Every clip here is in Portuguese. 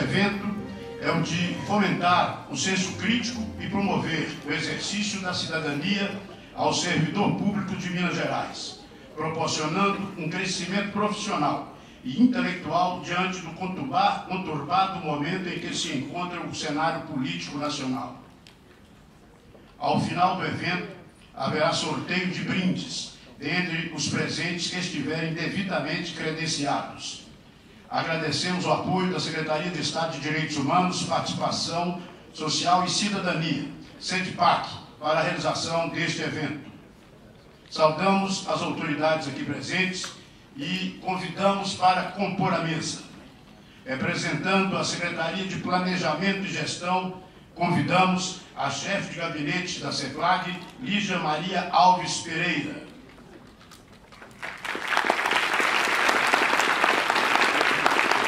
evento é o de fomentar o senso crítico e promover o exercício da cidadania ao servidor público de Minas Gerais, proporcionando um crescimento profissional e intelectual diante do conturbado momento em que se encontra o cenário político nacional. Ao final do evento, haverá sorteio de brindes dentre os presentes que estiverem devidamente credenciados. Agradecemos o apoio da Secretaria de Estado de Direitos Humanos, Participação Social e Cidadania, SEDPAC, para a realização deste evento. Saudamos as autoridades aqui presentes e convidamos para compor a mesa. Representando a Secretaria de Planejamento e Gestão, convidamos a chefe de gabinete da CEPLAG, Lígia Maria Alves Pereira.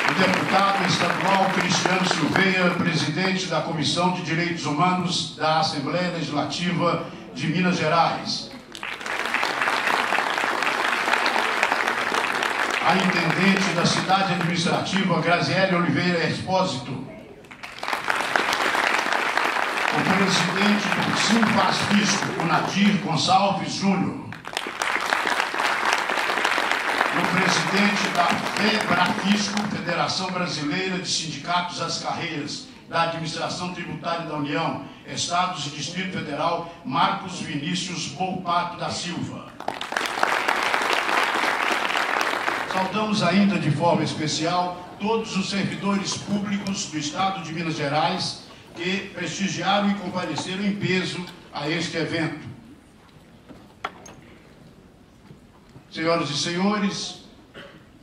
O deputado estadual Cristiano Silveira, presidente da Comissão de Direitos Humanos da Assembleia Legislativa de Minas Gerais. A intendente da cidade administrativa, Graziele Oliveira Expósito. O presidente do Sinfasfisco, o Nadir Gonçalves Júnior. O presidente da FEBRAFISCO, Federação Brasileira de Sindicatos das Carreiras da Administração Tributária da União, Estados e Distrito Federal, Marcos Vinícius Volpato da Silva. Saudamos ainda de forma especial todos os servidores públicos do Estado de Minas Gerais que prestigiaram e compareceram em peso a este evento. Senhoras e senhores,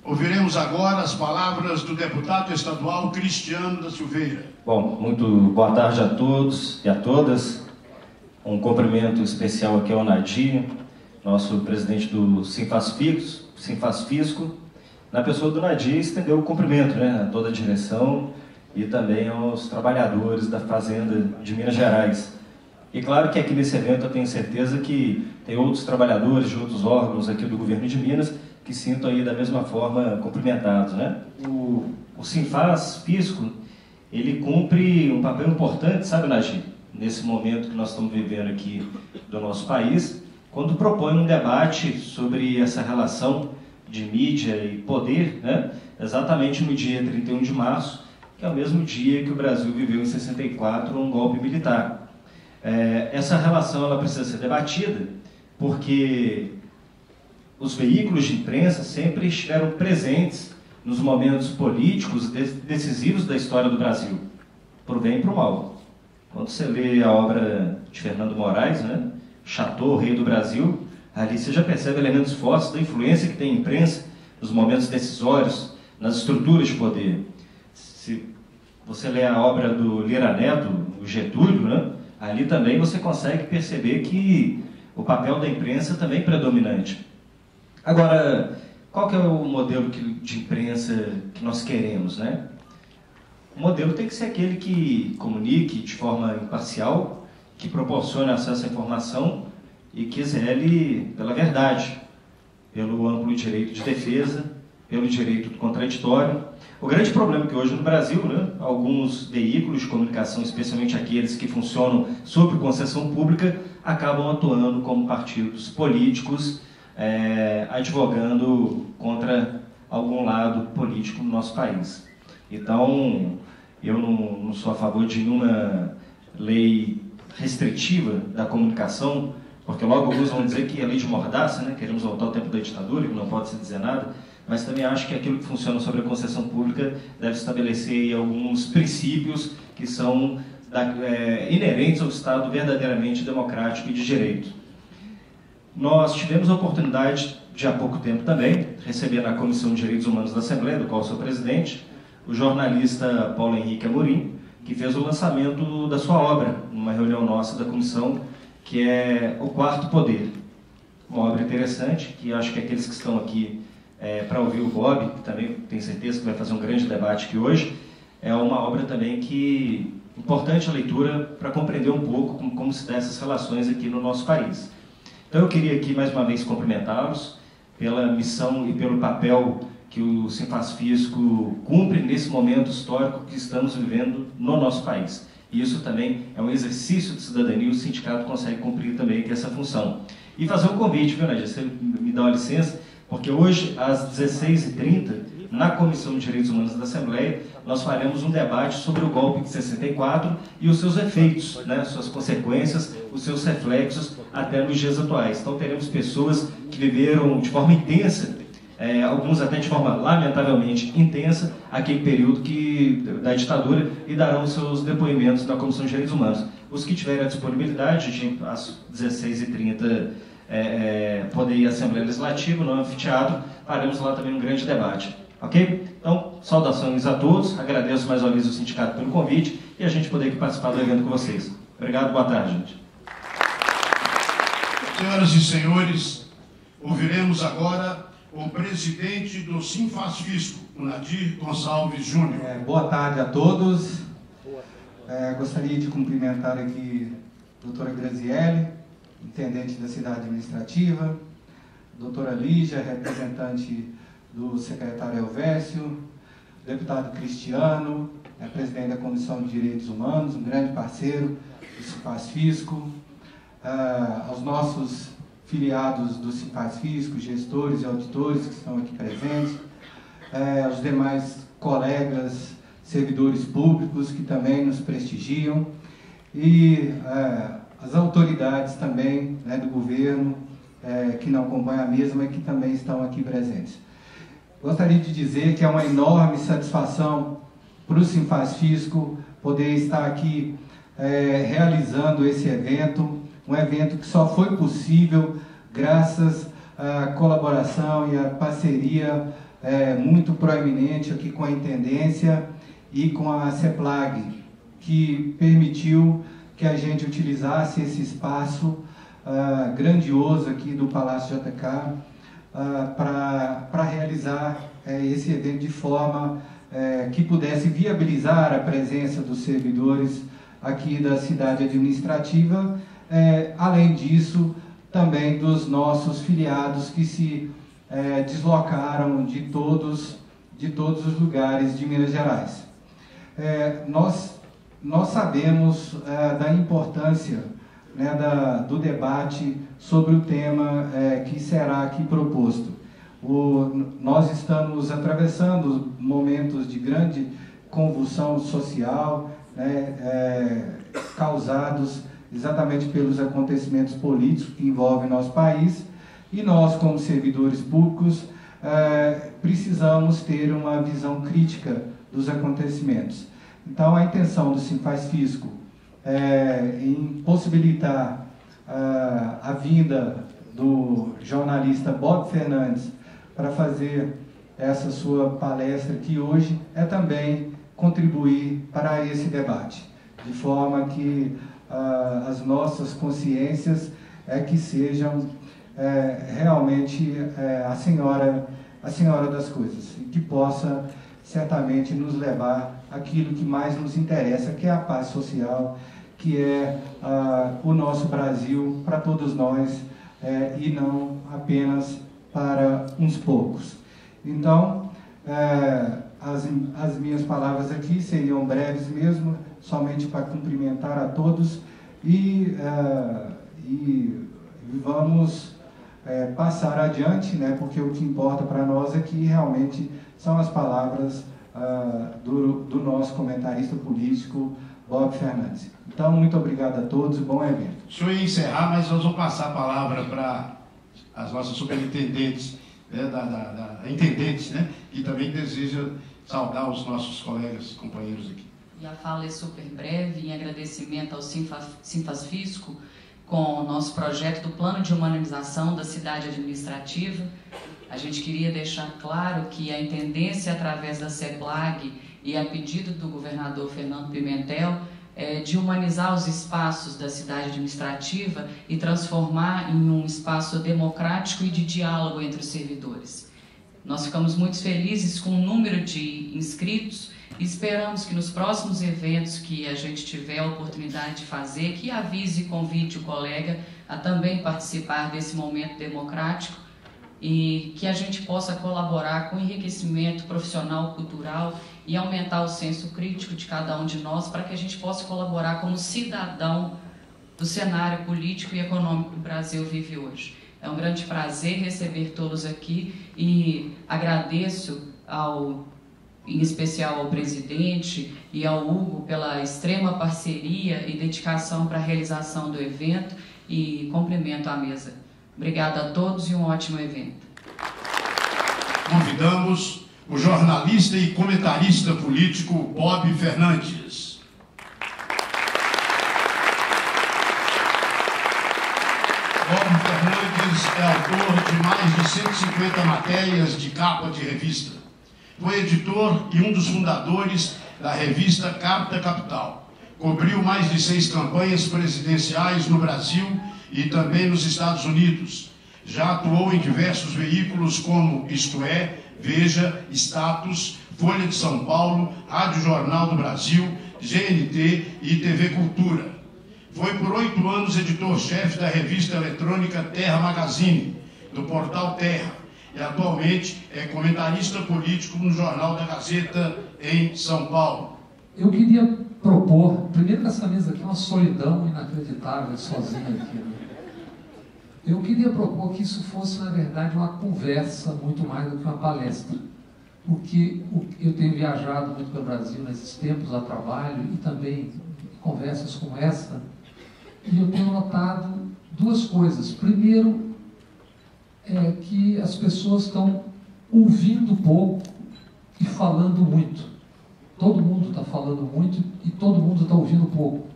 ouviremos agora as palavras do deputado estadual Cristiano da Silveira. Bom, muito boa tarde a todos e a todas. Um cumprimento especial aqui ao Nadir, nosso presidente do Sinfasfisco. Na pessoa do Nadir, estendeu o cumprimento, a toda a direção e também aos trabalhadores da Fazenda de Minas Gerais. E claro que aqui nesse evento eu tenho certeza que tem outros trabalhadores de outros órgãos aqui do governo de Minas que sintam aí da mesma forma cumprimentados, O Sinfasfisco, ele cumpre um papel importante, sabe, Nadir, nesse momento que nós estamos vivendo aqui do nosso país, quando propõe um debate sobre essa relação de mídia e poder, exatamente no dia 31 de março, que é o mesmo dia que o Brasil viveu em 64 um golpe militar. Essa relação ela precisa ser debatida porque os veículos de imprensa sempre estiveram presentes nos momentos políticos decisivos da história do Brasil, por bem e por mal. Quando você lê a obra de Fernando Moraes, Chateau, Rei do Brasil, ali você já percebe elementos fortes da influência que tem a imprensa nos momentos decisórios, nas estruturas de poder. Se você lê a obra do Lira Neto, o Getúlio, ali também você consegue perceber que o papel da imprensa também é predominante. Agora, qual que é o modelo de imprensa que nós queremos, O modelo tem que ser aquele que comunique de forma imparcial, que proporcione acesso à informação e que zele pela verdade, pelo amplo direito de defesa, pelo direito do contraditório. O grande problema é que hoje no Brasil, alguns veículos de comunicação, especialmente aqueles que funcionam sob concessão pública, acabam atuando como partidos políticos, advogando contra algum lado político no nosso país. Então, eu não sou a favor de nenhuma lei restritiva da comunicação, porque logo alguns vão dizer que é lei de mordaça, queremos voltar ao tempo da ditadura, que não pode se dizer nada, mas também acho que aquilo que funciona sobre a concessão pública deve estabelecer aí alguns princípios que são inerentes ao Estado verdadeiramente democrático e de direito. Nós tivemos a oportunidade de há pouco tempo também receber na Comissão de Direitos Humanos da Assembleia, do qual sou presidente, o jornalista Paulo Henrique Amorim, que fez o lançamento da sua obra, numa reunião nossa da comissão, que é O Quarto Poder. Uma obra interessante, que acho que aqueles que estão aqui para ouvir o Bob, que também tenho certeza que vai fazer um grande debate aqui hoje, é uma obra também que importante a leitura para compreender um pouco como se dão essas relações aqui no nosso país. Então eu queria aqui mais uma vez cumprimentá-los pela missão e pelo papel que o Sinfasfisco cumpre nesse momento histórico que estamos vivendo no nosso país. E isso também é um exercício de cidadania, o sindicato consegue cumprir também essa função. E fazer um convite, viu, Nadia? Você me dá uma licença, porque hoje, às 16h30, na Comissão de Direitos Humanos da Assembleia, nós faremos um debate sobre o golpe de 64 e os seus efeitos, né, suas consequências, os seus reflexos até nos dias atuais. Então teremos pessoas que viveram de forma intensa, alguns até de forma lamentavelmente intensa, aquele período da ditadura, e darão seus depoimentos na Comissão de Direitos Humanos. Os que tiverem a disponibilidade de, às 16h30, poder ir à Assembleia Legislativa, no anfiteatro, faremos lá também um grande debate. Ok? Então, saudações a todos, agradeço mais uma vez ao sindicato pelo convite e a gente poder aqui participar do evento com vocês. Obrigado, boa tarde, gente. Senhoras e senhores, ouviremos agora o presidente do Sinfasfisco, o Nadir Gonçalves Júnior. Boa tarde a todos. Gostaria de cumprimentar aqui a doutora Graziele, intendente da cidade administrativa, doutora Lígia, representante do secretário Elvésio, deputado Cristiano, presidente da Comissão de Direitos Humanos, um grande parceiro do Sinfasfisco, aos nossos filiados do Sinfasfisco, gestores e auditores que estão aqui presentes, aos demais colegas, servidores públicos que também nos prestigiam e as autoridades também, né, do governo que não acompanham a mesa, mas que também estão aqui presentes. Gostaria de dizer que é uma enorme satisfação para o Sinfasfisco poder estar aqui realizando esse evento, um evento que só foi possível graças à colaboração e à parceria muito proeminente aqui com a Intendência e com a CEPLAG, que permitiu que a gente utilizasse esse espaço grandioso aqui do Palácio JK para realizar esse evento de forma que pudesse viabilizar a presença dos servidores aqui da cidade administrativa, além disso, também dos nossos filiados que se deslocaram de todos os lugares de Minas Gerais. Nós sabemos da importância, né, do debate sobre o tema que será aqui proposto. Nós estamos atravessando momentos de grande convulsão social, né, causados exatamente pelos acontecimentos políticos que envolvem nosso país, e nós, como servidores públicos, precisamos ter uma visão crítica dos acontecimentos. Então, a intenção do Sinfasfisco em possibilitar a vinda do jornalista Bob Fernandes para fazer essa sua palestra aqui hoje também contribuir para esse debate, de forma que as nossas consciências que sejam realmente a senhora das coisas, e que possa certamente nos levar àquilo que mais nos interessa, que é a paz social, que é o nosso Brasil para todos nós e não apenas para uns poucos. Então, as minhas palavras aqui seriam breves mesmo, somente para cumprimentar a todos e vamos passar adiante, né, porque o que importa para nós aqui realmente são as palavras do nosso comentarista político, Bob Fernandes. Então, muito obrigado a todos e bom evento. O senhor ia encerrar, mas nós vamos passar a palavra para as nossas superintendentes, intendentes, né, que também desejam saudar os nossos colegas e companheiros aqui. E a fala é super breve, em agradecimento ao Sinfasfisco, com o nosso projeto do Plano de Humanização da Cidade Administrativa. A gente queria deixar claro que a intendência, através da CEPLAG e a pedido do governador Fernando Pimentel, de humanizar os espaços da cidade administrativa e transformar em um espaço democrático e de diálogo entre os servidores. Nós ficamos muito felizes com o número de inscritos e esperamos que nos próximos eventos que a gente tiver a oportunidade de fazer, que avise e convide o colega a também participar desse momento democrático e que a gente possa colaborar com o enriquecimento profissional, cultural e aumentar o senso crítico de cada um de nós para que a gente possa colaborar como cidadão do cenário político e econômico que o Brasil vive hoje. É um grande prazer receber todos aqui e agradeço em especial ao presidente e ao Hugo pela extrema parceria e dedicação para a realização do evento e cumprimento a mesa. Obrigada a todos e um ótimo evento. Convidamos o jornalista e comentarista político Bob Fernandes. Bob Fernandes é autor de mais de 150 matérias de capa de revista. Foi editor e um dos fundadores da revista Carta Capital. Cobriu mais de 6 campanhas presidenciais no Brasil e também nos Estados Unidos. Já atuou em diversos veículos como Isto É, Veja, Status, Folha de São Paulo, Rádio Jornal do Brasil, GNT e TV Cultura. Foi por 8 anos editor-chefe da revista eletrônica Terra Magazine, do portal Terra, e atualmente é comentarista político no Jornal da Gazeta, em São Paulo. Eu queria propor, primeiro que essa mesa aqui é uma solidão inacreditável, sozinha aqui, né? Eu queria propor que isso fosse, na verdade, uma conversa muito mais do que uma palestra, porque eu tenho viajado muito pelo Brasil nesses tempos a trabalho e também em conversas como essa, e eu tenho notado 2 coisas. Primeiro, é que as pessoas estão ouvindo pouco e falando muito. Todo mundo está falando muito e todo mundo está ouvindo pouco.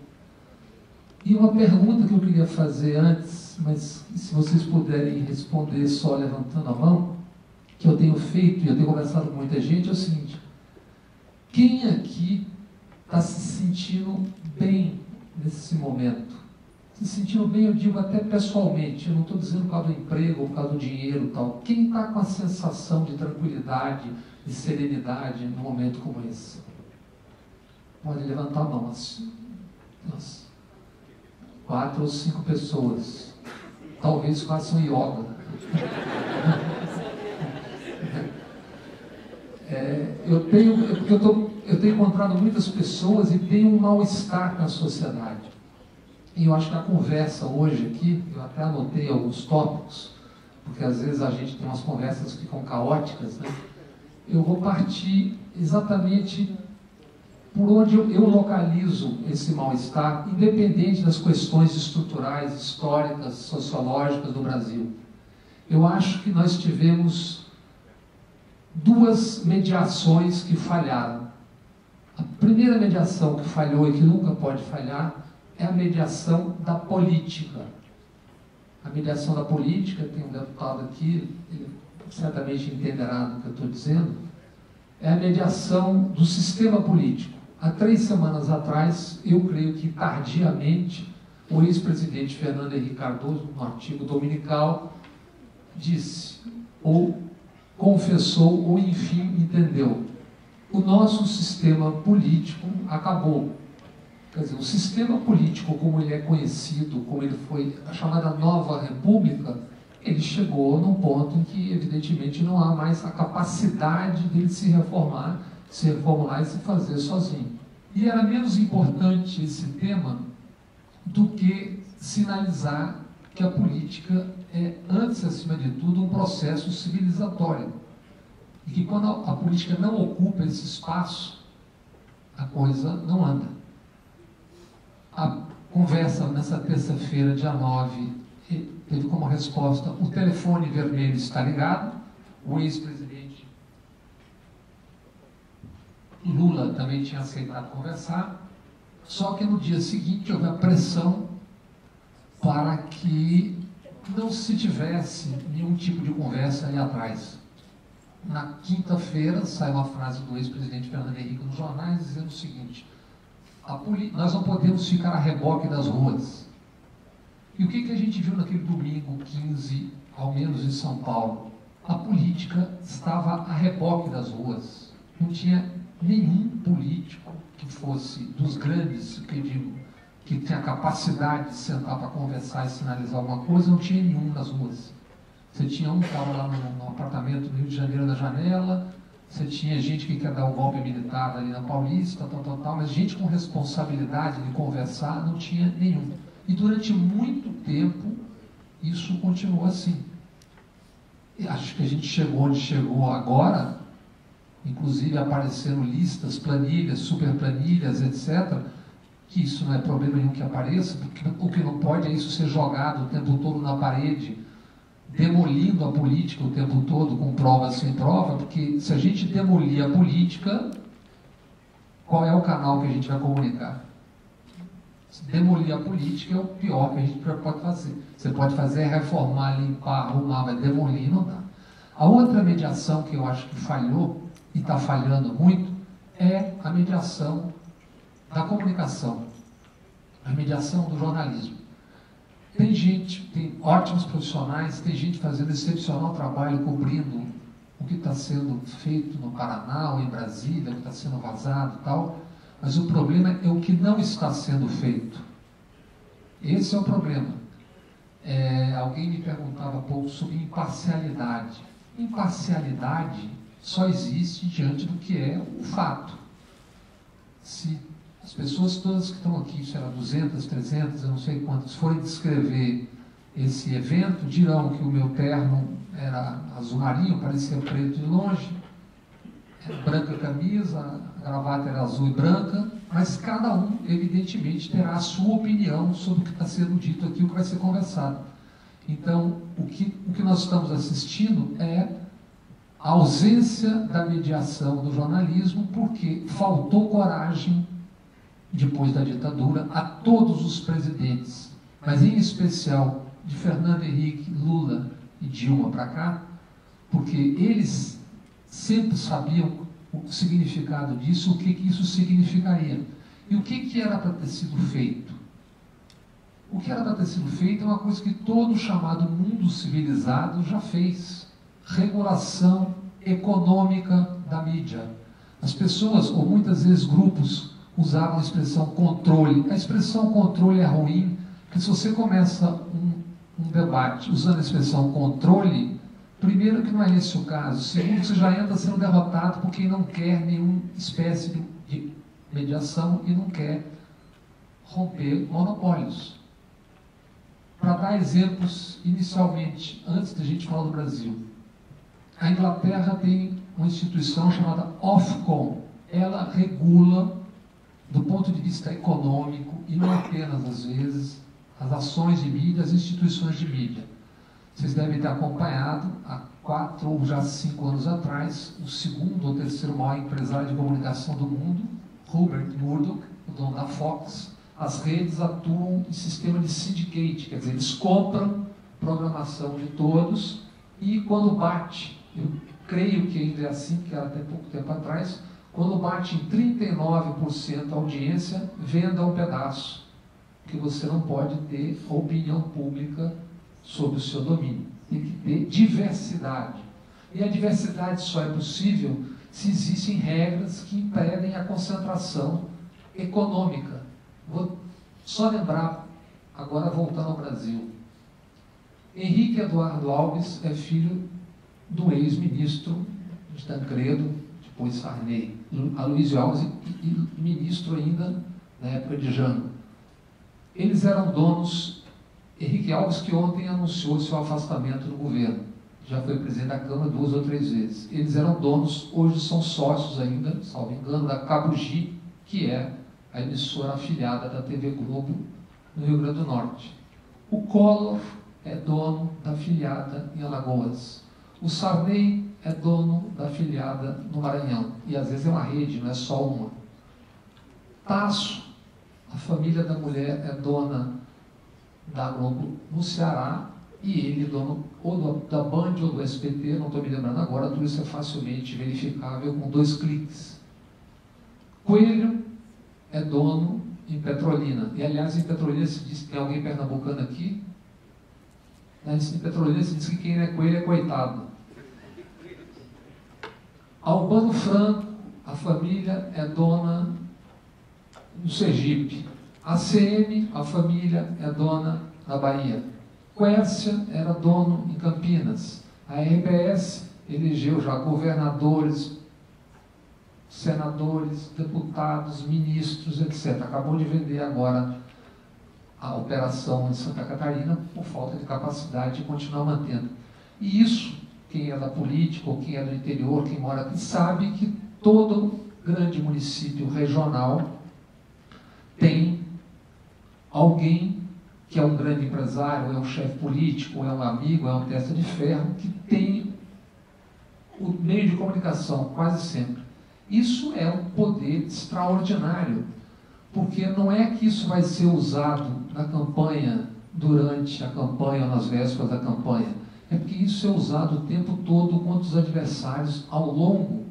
E uma pergunta que eu queria fazer antes, mas se vocês puderem responder só levantando a mão, que eu tenho feito e eu tenho conversado com muita gente, é o seguinte: quem aqui está se sentindo bem nesse momento? Se sentindo bem, eu digo até pessoalmente, eu não estou dizendo por causa do emprego ou por causa do dinheiro e tal. Quem está com a sensação de tranquilidade e serenidade num momento como esse? Pode levantar a mão, assim. Nossa. 4 ou 5 pessoas. Talvez façam yoga. Eu tenho encontrado muitas pessoas e tenho um mal-estar na sociedade. E eu acho que a conversa hoje aqui, eu até anotei alguns tópicos, porque às vezes a gente tem umas conversas que ficam caóticas, né? Eu vou partir exatamente por onde eu localizo esse mal-estar, independente das questões estruturais, históricas, sociológicas do Brasil. Eu acho que nós tivemos 2 mediações que falharam. A primeira mediação que falhou e que nunca pode falhar é a mediação da política. A mediação da política, tem um deputado aqui, ele certamente entenderá do que eu estou dizendo, é a mediação do sistema político. Há 3 semanas atrás, eu creio que tardiamente, o ex-presidente Fernando Henrique Cardoso, no artigo dominical, disse, ou confessou, ou enfim entendeu: o nosso sistema político acabou. Quer dizer, o sistema político, como ele é conhecido, como ele foi, a chamada Nova República, ele chegou num ponto em que, evidentemente, não há mais a capacidade dele se reformular e se fazer sozinho. E era menos importante esse tema do que sinalizar que a política é, antes, acima de tudo, um processo civilizatório. E que quando a política não ocupa esse espaço, a coisa não anda. A conversa nessa terça-feira, dia 9, teve como resposta: o telefone vermelho está ligado. O ex-presidente Lula também tinha aceitado conversar, só que no dia seguinte houve a pressão para que não se tivesse nenhum tipo de conversa ali atrás. Na quinta-feira sai uma frase do ex-presidente Fernando Henrique nos jornais dizendo o seguinte: nós não podemos ficar a reboque das ruas. E o que a gente viu naquele domingo 15, ao menos em São Paulo? A política estava a reboque das ruas. Não tinha nenhum político que fosse dos grandes, que eu digo, que tinha capacidade de sentar para conversar e sinalizar alguma coisa, não tinha nenhum nas ruas. Você tinha um que estava lá no apartamento do Rio de Janeiro na janela, você tinha gente que quer dar o golpe militar ali na Paulista, mas gente com responsabilidade de conversar não tinha nenhum. E durante muito tempo isso continuou assim. E acho que a gente chegou onde chegou agora, inclusive apareceram listas, planilhas, super planilhas, etc., que isso não é problema nenhum que apareça, porque o que não pode é isso ser jogado o tempo todo na parede, demolindo a política o tempo todo, com prova sem prova, porque se a gente demolir a política, qual é o canal que a gente vai comunicar? Se demolir a política é o pior que a gente pode fazer. Você pode fazer é reformar, limpar, arrumar, mas demolir não dá. A outra mediação que eu acho que falhou, e está falhando muito, é a mediação da comunicação, a mediação do jornalismo. Tem gente, tem ótimos profissionais, tem gente fazendo excepcional trabalho cobrindo o que está sendo feito no Paraná ou em Brasília, o que está sendo vazado e tal, mas o problema é o que não está sendo feito. Esse é o problema. Alguém me perguntava há pouco sobre imparcialidade. Imparcialidade só existe diante do que é o fato. Se as pessoas todas que estão aqui, sei lá, 200, 300, eu não sei quantas, forem descrever esse evento, dirão que o meu terno era azul marinho, parecia preto de longe, era branca a camisa, a gravata era azul e branca, mas cada um, evidentemente, terá a sua opinião sobre o que está sendo dito aqui, o que vai ser conversado. Então, o que nós estamos assistindo é a ausência da mediação do jornalismo, porque faltou coragem, depois da ditadura, a todos os presidentes, mas em especial de Fernando Henrique, Lula e Dilma para cá, porque eles sempre sabiam o significado disso, o que isso significaria. E o que era para ter sido feito? O que era para ter sido feito é uma coisa que todo o chamado mundo civilizado já fez: regulação econômica da mídia. As pessoas, ou muitas vezes grupos, usavam a expressão controle. A expressão controle é ruim, porque se você começa um debate usando a expressão controle, primeiro que não é esse o caso, segundo que você já entra sendo derrotado por quem não quer nenhuma espécie de mediação e não quer romper monopólios. Para dar exemplos, inicialmente, antes da gente falar do Brasil, a Inglaterra tem uma instituição chamada Ofcom. Ela regula, do ponto de vista econômico, e não apenas, às vezes, as ações de mídia, as instituições de mídia. Vocês devem ter acompanhado, há 4 ou já 5 anos atrás, o segundo ou terceiro maior empresário de comunicação do mundo, Rupert Murdoch, o dono da Fox. As redes atuam em sistema de syndicate, quer dizer, eles compram programação de todos e quando bate, eu creio que ainda é assim, que era até pouco tempo atrás, quando bate em 39% a audiência, venda um pedaço, que você não pode ter opinião pública sobre o seu domínio. Tem que ter diversidade. E a diversidade só é possível se existem regras que impedem a concentração econômica. Vou só lembrar, agora voltando ao Brasil. Henrique Eduardo Alves é filho do ex-ministro de Tancredo, depois Sarney, Aloysio Alves, e ministro ainda na época de Jango. Eles eram donos. Henrique Alves, que ontem anunciou seu afastamento do governo, já foi presidente da Câmara 2 ou 3 vezes. Eles eram donos, hoje são sócios ainda, salvo engano, da Cabugi, que é a emissora afiliada da TV Globo no Rio Grande do Norte. O Collor é dono da afiliada em Alagoas. O Sarney é dono da afiliada no Maranhão. E às vezes é uma rede, não é só uma. Tasso, a família da mulher, é dona da Globo no Ceará, e ele dono ou da Band ou do SBT, não estou me lembrando agora, tudo isso é facilmente verificável com 2 cliques. Coelho é dono em Petrolina, e aliás em Petrolina se diz que tem alguém pernambucano aqui, em Petrolina se diz que quem é coelho é coitado. Albano Franco, a família é dona do Sergipe. A CM, a família, é dona da Bahia. Quércia era dono em Campinas. A RBS elegeu já governadores, senadores, deputados, ministros, etc. Acabou de vender agora a operação em Santa Catarina por falta de capacidade de continuar mantendo. E isso, quem é da política ou quem é do interior, quem mora aqui, sabe que todo grande município regional tem alguém que é um grande empresário, ou é um chefe político, ou é um amigo, ou é um testa de ferro, que tem o meio de comunicação, quase sempre. Isso é um poder extraordinário, porque não é que isso vai ser usado na campanha, durante a campanha ou nas vésperas da campanha, é porque isso é usado o tempo todo contra os adversários ao longo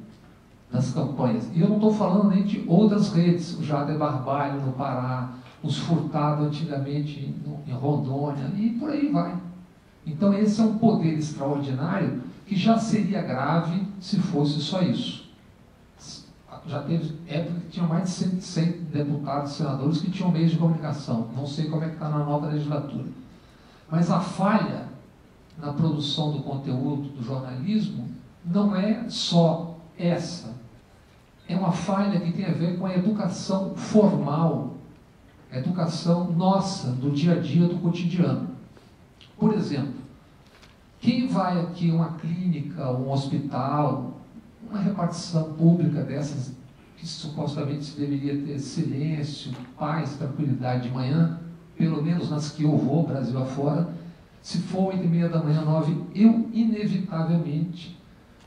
das campanhas. E eu não estou falando nem de outras redes, o Jader Barbalho no Pará, os Furtado antigamente em Rondônia, e por aí vai. Então esse é um poder extraordinário que já seria grave se fosse só isso. Já teve época que tinha mais de 100 deputados e senadores que tinham meios de comunicação. Não sei como é que está na nova legislatura. Mas a falha na produção do conteúdo do jornalismo não é só essa. É uma falha que tem a ver com a educação formal, a educação nossa, do dia a dia, do cotidiano. Por exemplo, quem vai aqui a uma clínica, um hospital, uma repartição pública dessas, que supostamente se deveria ter silêncio, paz, tranquilidade de manhã, pelo menos nas que eu vou, Brasil afora, se for 8h30 da manhã, 9, eu inevitavelmente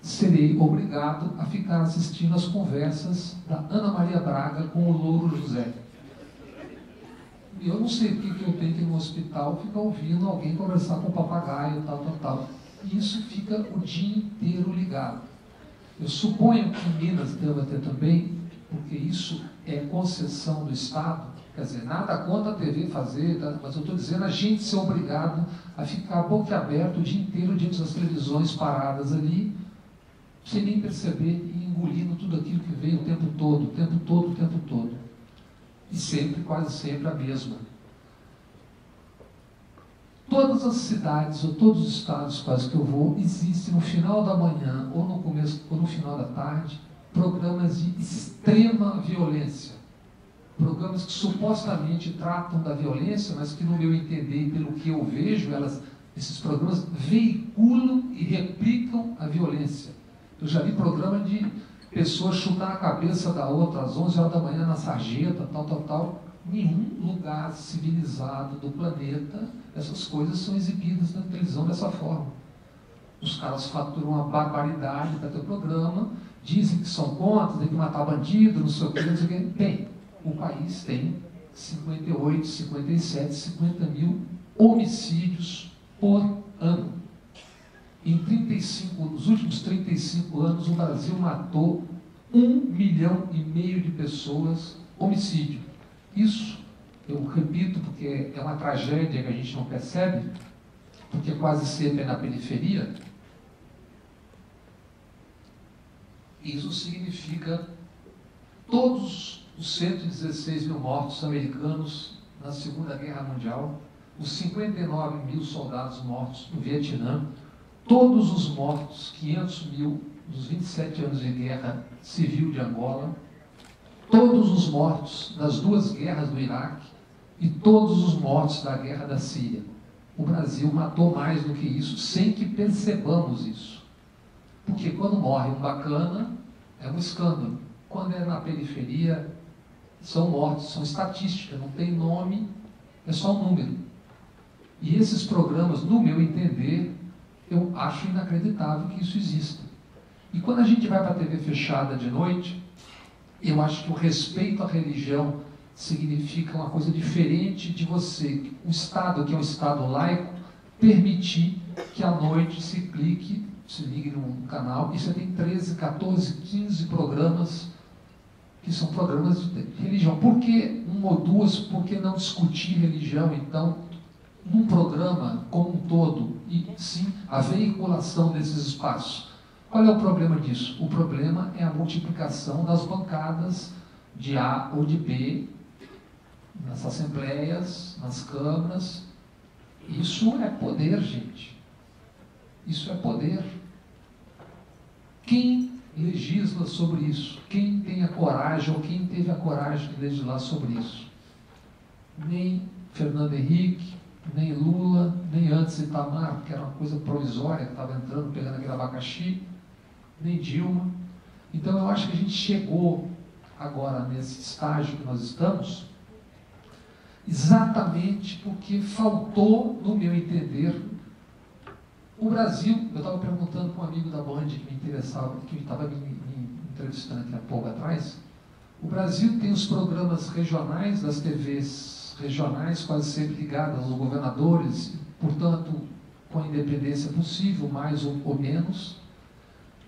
serei obrigado a ficar assistindo as conversas da Ana Maria Braga com o Louro José. Eu não sei porque que eu tenho que ir no hospital ficar ouvindo alguém conversar com o papagaio, tal. Isso fica o dia inteiro ligado. Eu suponho que em Minas deva ter também, porque isso é concessão do Estado, quer dizer, nada contra a TV fazer, tá? Mas eu estou dizendo a gente ser obrigado a ficar boquiaberto o dia inteiro diante das televisões paradas ali, sem nem perceber e engolindo tudo aquilo que veio o tempo todo. E sempre, quase sempre, a mesma. Todas as cidades, ou todos os estados quase que eu vou, existe no final da manhã, ou no começo, ou no final da tarde, programas de extrema violência. Programas que supostamente tratam da violência, mas que, no meu entender e pelo que eu vejo, esses programas veiculam e replicam a violência. Eu já vi programa de pessoas chutar a cabeça da outra às 11 horas da manhã na sarjeta, tal. Nenhum lugar civilizado do planeta, essas coisas são exibidas na televisão dessa forma. Os caras faturam uma barbaridade para ter programa, dizem que são contra, tem que matar bandido, não sei o que. Bem, o país tem 58, 57, 50 mil homicídios por ano. Nos últimos 35 anos, o Brasil matou 1,5 milhão de pessoas, homicídio. Isso, eu repito, porque é uma tragédia que a gente não percebe, porque quase sempre é na periferia. Isso significa todos os 116 mil mortos americanos na Segunda Guerra Mundial, os 59 mil soldados mortos no Vietnã, todos os mortos, 500 mil, dos 27 anos de guerra civil de Angola, todos os mortos das 2 guerras do Iraque e todos os mortos da guerra da Síria. O Brasil matou mais do que isso, sem que percebamos isso. Porque quando morre um bacana, é um escândalo. Quando é na periferia, são mortos, são estatísticas, não tem nome, é só um número. E esses programas, no meu entender, eu acho inacreditável que isso exista. E quando a gente vai para a TV fechada de noite, eu acho que o respeito à religião significa uma coisa diferente de você, um Estado que é um Estado laico, permitir que à noite se ligue num canal, e você tem 13, 14, 15 programas que são programas de religião. Por que 1 ou 2? Por que não discutir religião, então, num programa como um todo, e sim a veiculação desses espaços? Qual é o problema disso? O problema é a multiplicação das bancadas de A ou de B nas assembleias, nas câmaras, Isso é poder, gente. Isso é poder. Quem legisla sobre isso? Quem tem a coragem, ou quem teve a coragem de legislar sobre isso? Nem Fernando Henrique, nem Lula, nem antes Itamar, que era uma coisa provisória, que estava entrando, pegando aquele abacaxi, nem Dilma. Então eu acho que a gente chegou agora nesse estágio que nós estamos, exatamente porque faltou, no meu entender, o Brasil. Eu estava perguntando para um amigo da Band que me interessava, que estava me entrevistando aqui há pouco atrás. O Brasil tem os programas regionais das TVs regionais, quase sempre ligadas aos governadores, portanto, com a independência possível, mais ou menos.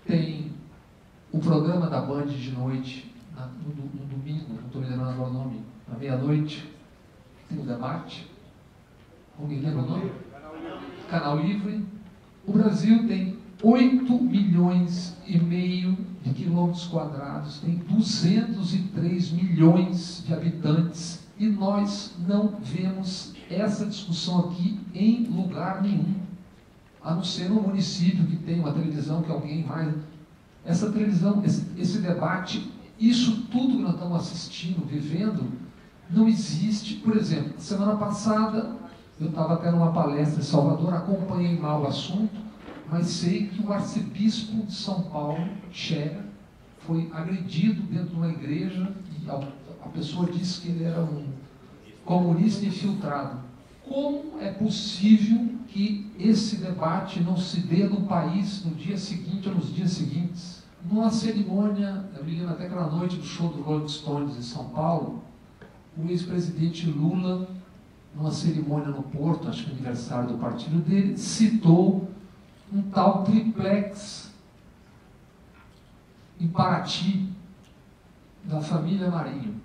Tem o programa da Band de noite, no domingo, não estou me lembrando agora o nome, à meia-noite, tem o debate. Alguém lembra o nome? Canal Livre. O Brasil tem 8 milhões e meio de quilômetros quadrados, tem 203 milhões de habitantes e nós não vemos essa discussão aqui em lugar nenhum, a não ser no município que tem uma televisão que alguém mais... Essa televisão, esse debate, isso tudo que nós estamos assistindo, vivendo, não existe. Por exemplo, semana passada, eu estava até numa palestra em Salvador, acompanhei mal o assunto, mas sei que o arcebispo de São Paulo, Scherer, foi agredido dentro de uma igreja e a pessoa disse que ele era um comunista infiltrado. Como é possível que esse debate não se dê no país no dia seguinte ou nos dias seguintes? Numa cerimônia, eu me lembro até aquela noite do show do Rolling Stones em São Paulo, o ex-presidente Lula, numa cerimônia no Porto, acho que é aniversário do partido dele, citou um tal triplex em Paraty, da família Marinho.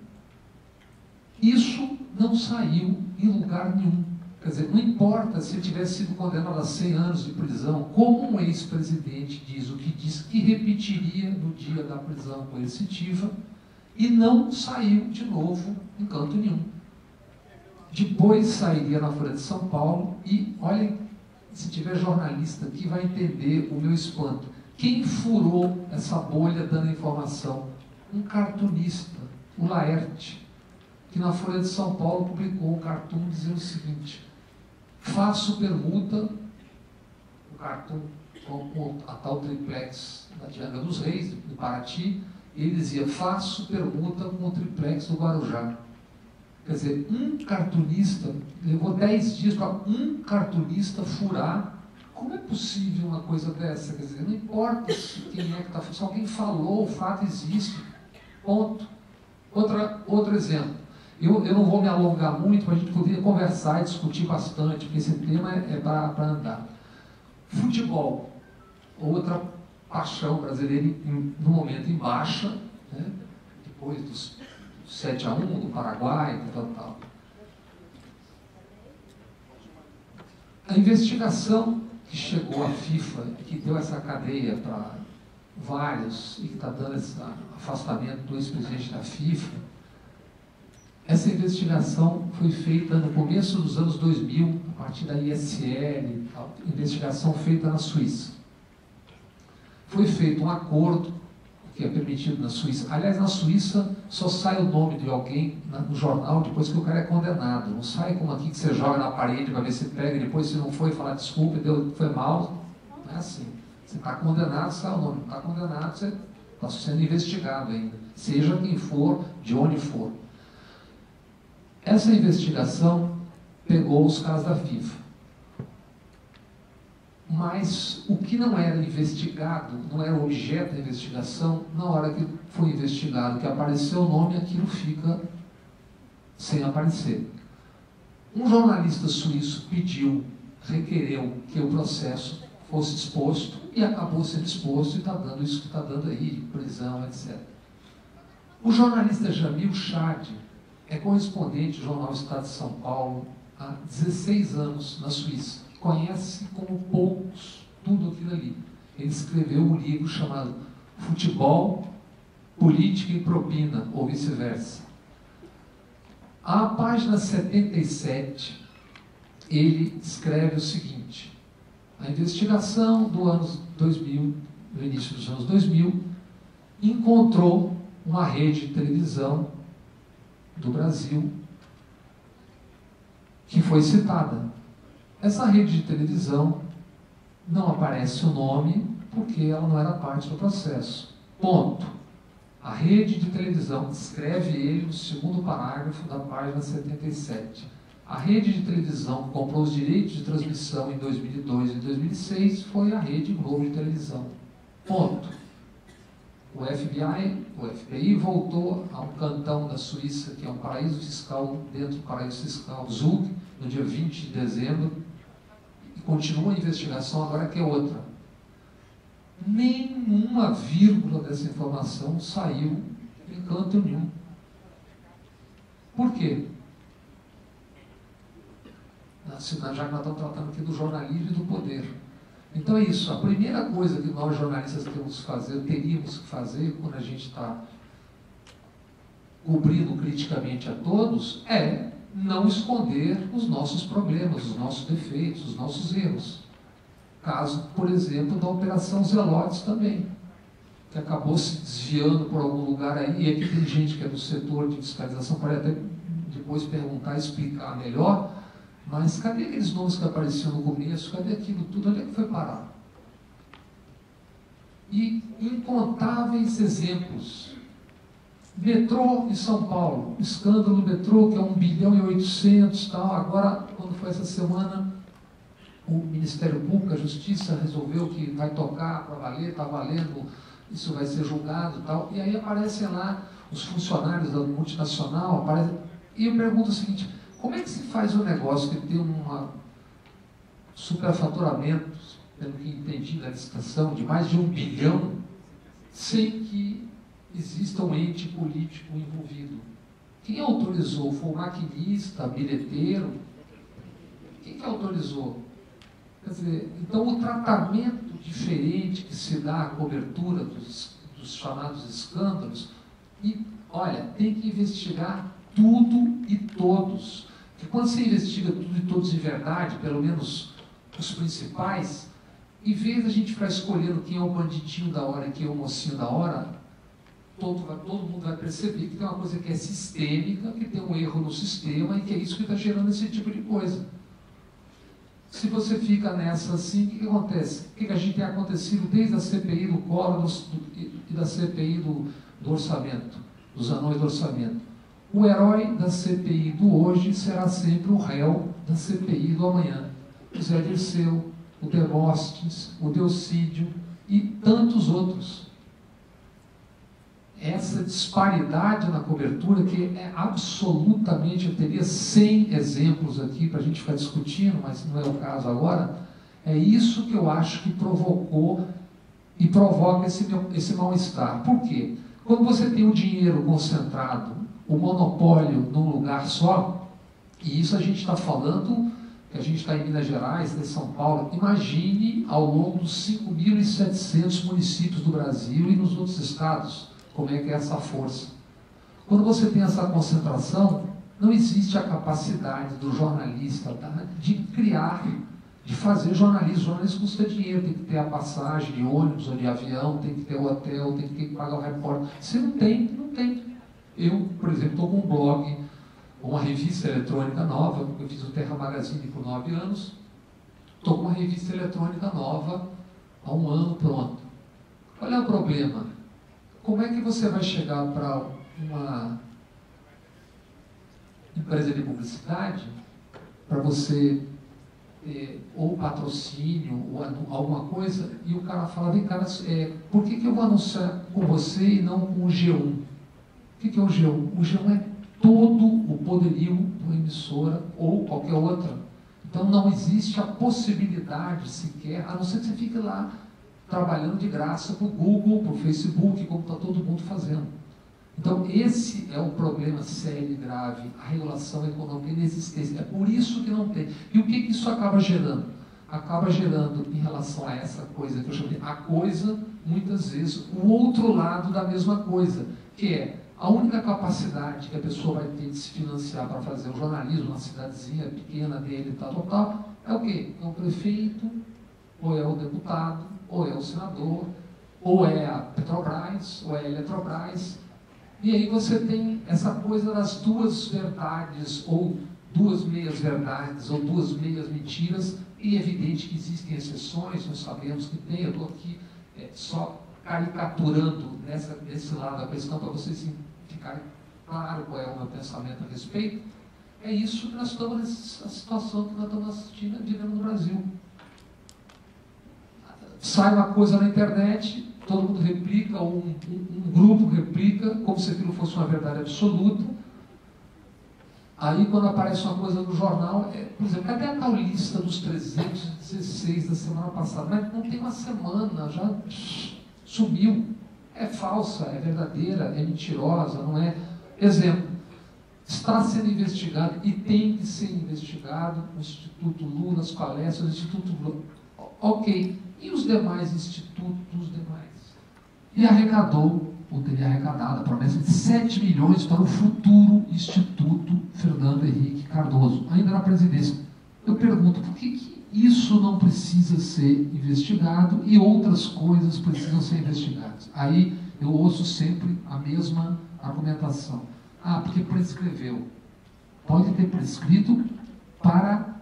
Isso não saiu em lugar nenhum. Quer dizer, não importa se ele tivesse sido condenado a 100 anos de prisão, como um ex-presidente diz o que diz que repetiria no dia da prisão coercitiva, e não saiu de novo em canto nenhum. Depois sairia na Folha de São Paulo e, olhem, se tiver jornalista aqui vai entender o meu espanto. Quem furou essa bolha dando informação? Um cartunista, o Laerte, que na Folha de São Paulo publicou um cartoon dizendo o seguinte: faço permuta, o cartoon com a tal triplex da Tianga dos Reis, de Paraty, e ele dizia, faço permuta com o triplex do Guarujá. Quer dizer, um cartunista, levou 10 dias para um cartunista furar. Como é possível uma coisa dessa? Quer dizer, não importa quem é que está falando, se alguém falou, o fato existe. Ponto. Outro exemplo. Eu não vou me alongar muito, mas a gente poderia conversar e discutir bastante, porque esse tema é para andar. Futebol, outra paixão brasileira no momento em baixa, né? Depois dos 7-1 do Paraguai, tal. A investigação que chegou à FIFA, que deu essa cadeia para vários, e que está dando esse afastamento do ex-presidente da FIFA, essa investigação foi feita no começo dos anos 2000, a partir da ISL, investigação feita na Suíça. Foi feito um acordo, que é permitido na Suíça. Aliás, na Suíça só sai o nome de alguém no jornal depois que o cara é condenado. Não sai como aqui que você joga na parede para ver se pega e depois, se não foi, falar desculpa, foi mal. Não é assim. Você está condenado, sai o nome. Não está condenado, você está sendo investigado ainda. Seja quem for, de onde for. Essa investigação pegou os caras da FIFA. Mas o que não era investigado, não era objeto da investigação, na hora que foi investigado, que apareceu o nome, aquilo fica sem aparecer. Um jornalista suíço requereu que o processo fosse exposto e acabou sendo exposto e está dando isso que está dando aí, prisão, etc. O jornalista Jamil Chad é correspondente do jornal Estado de São Paulo há 16 anos na Suíça. Conhece como poucos tudo aquilo ali. Ele escreveu um livro chamado Futebol, Política e Propina, ou vice-versa. A página 77, ele escreve o seguinte: a investigação do ano 2000, no início dos anos 2000, encontrou uma rede de televisão do Brasil que foi citada. Essa rede de televisão não aparece o nome porque ela não era parte do processo. Ponto. A rede de televisão, escreve ele no segundo parágrafo da página 77. A rede de televisão que comprou os direitos de transmissão em 2002 e 2006 foi a Rede Globo de televisão. Ponto. O FBI voltou a um cantão da Suíça, que é um paraíso fiscal dentro do paraíso fiscal Zug, no dia 20 de dezembro, e continua a investigação agora, que é outra. Nenhuma vírgula dessa informação saiu em canto nenhum. Por quê? Já que nós estamos tratando aqui do jornalismo e do poder. Então é isso. A primeira coisa que nós jornalistas teríamos que fazer, quando a gente está cobrindo criticamente a todos, é não esconder os nossos problemas, os nossos defeitos, os nossos erros. Caso, por exemplo, da Operação Zelotes também, que acabou se desviando por algum lugar aí, e aqui tem gente que é do setor de fiscalização, pode até depois perguntar, explicar melhor, mas cadê aqueles nomes que apareciam no começo? Cadê aquilo tudo? Onde é que foi parar? E incontáveis exemplos. Metrô em São Paulo, o escândalo do metrô, que é 1 bilhão e 800, tal. Agora, quando foi essa semana, o Ministério Público, a Justiça, resolveu que vai tocar para valer, está valendo, isso vai ser julgado, tal. E aí aparecem lá os funcionários da multinacional, e eu pergunto o seguinte: como é que se faz um negócio que tem um superfaturamento, pelo que entendi da licitação, de mais de 1 bilhão, sem que exista um ente político envolvido? Quem autorizou? Foi o maquinista, bilheteiro? Quem que autorizou? Quer dizer, então o tratamento diferente que se dá à cobertura dos chamados escândalos, e olha, tem que investigar tudo e todos. Porque quando você investiga tudo e todos de verdade, pelo menos os principais, em vez da gente ficar escolhendo quem é o bandidinho da hora e quem é o mocinho da hora, todo mundo vai perceber que tem uma coisa que é sistêmica, que tem um erro no sistema e que é isso que está gerando esse tipo de coisa. Se você fica nessa assim, o que acontece? O que a gente tem acontecido desde a CPI do Collor e da CPI do orçamento, dos anões do orçamento? O herói da CPI do hoje será sempre o réu da CPI do amanhã. O Zé Dirceu, o Demóstenes, o Delcídio e tantos outros. Essa disparidade na cobertura, que é absolutamente, eu teria 100 exemplos aqui para a gente ficar discutindo, mas não é o caso agora, é isso que eu acho que provocou e provoca esse mal-estar. Por quê? Quando você tem o dinheiro concentrado, o monopólio num lugar só, e isso a gente está falando, que a gente está em Minas Gerais, em São Paulo, imagine ao longo dos 5.700 municípios do Brasil e nos outros estados, como é que é essa força. Quando você tem essa concentração, não existe a capacidade do jornalista de criar, de fazer jornalismo. Jornalismo custa dinheiro, tem que ter a passagem de ônibus ou de avião, tem que ter o hotel, tem que pagar o repórter. Se não tem, não tem. Eu, por exemplo, estou com um blog, uma revista eletrônica nova, porque eu fiz o Terra Magazine por 9 anos, estou com uma revista eletrônica nova há 1 ano, pronto. Qual é o problema? Como é que você vai chegar para uma empresa de publicidade, para você ter ou patrocínio, ou alguma coisa, e o cara fala: vem cá, por que eu vou anunciar com você e não com o G1? O que é o G1? O G1 é todo o poderio de uma emissora ou qualquer outra. Então não existe a possibilidade sequer, a não ser que você fique lá trabalhando de graça para o Google, para o Facebook, como está todo mundo fazendo. Então esse é o problema sério e grave, a regulação econômica inexistente. É por isso que não tem. E o que isso acaba gerando? Acaba gerando, em relação a essa coisa que eu chamei, a coisa, muitas vezes, o outro lado da mesma coisa, que é A única capacidade que a pessoa vai ter de se financiar para fazer o jornalismo na cidadezinha pequena dele, tal, é o quê? É o prefeito, ou é o deputado, ou é o senador, ou é a Petrobras, ou é a Eletrobras. E aí você tem essa coisa das duas verdades, ou duas meias verdades, ou duas meias mentiras, e é evidente que existem exceções, nós sabemos que tem, eu estou aqui só caricaturando nesse lado da questão, para vocês ficarem claro qual é o meu pensamento a respeito. É isso que nós estamos nessa situação que nós estamos assistindo, vivendo no Brasil. Sai uma coisa na internet, todo mundo replica, ou um grupo replica, como se aquilo fosse uma verdade absoluta. Aí, quando aparece uma coisa no jornal, por exemplo, cadê a tal lista dos 316 da semana passada? Mas não tem uma semana, já sumiu. É falsa, é verdadeira, é mentirosa, não é? Exemplo, está sendo investigado e tem que ser investigado o Instituto Lula, as palestras do Instituto Lula. Ok. E os demais institutos demais? E arrecadou, ou teria arrecadado, a promessa de 7 milhões para o futuro Instituto Fernando Henrique Cardoso, ainda na presidência. Eu pergunto, por que isso não precisa ser investigado e outras coisas precisam ser investigadas? Aí eu ouço sempre a mesma argumentação. Ah, porque prescreveu. Pode ter prescrito para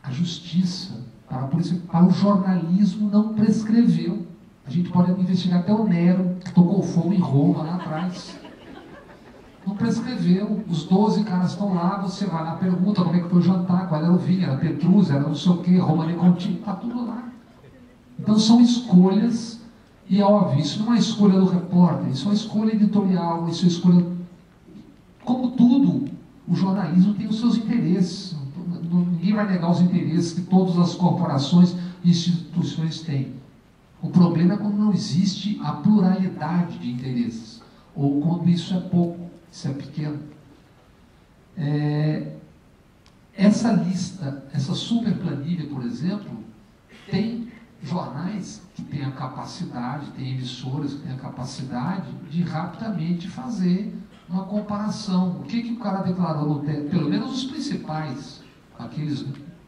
a justiça, para a polícia, para o jornalismo não prescreveu. A gente pode investigar até o Nero, que tocou fogo em Roma, lá atrás. Não prescreveu. Os 12 caras estão lá, você vai lá, pergunta como é que foi o jantar, qual era o vinho, era Petrus, era não sei o quê, Romane Conti, está tudo lá. Então são escolhas, e é óbvio, isso não é escolha do repórter, isso é uma escolha editorial, isso é escolha... Como tudo, o jornalismo tem os seus interesses. Ninguém vai negar os interesses que todas as corporações e instituições têm. O problema é quando não existe a pluralidade de interesses, ou quando isso é pouco, isso é pequeno. Essa lista, essa super planilha, por exemplo, tem jornais que têm a capacidade, tem emissoras que têm a capacidade de rapidamente fazer uma comparação. O que o cara declarou no teto? Pelo menos os principais, aqueles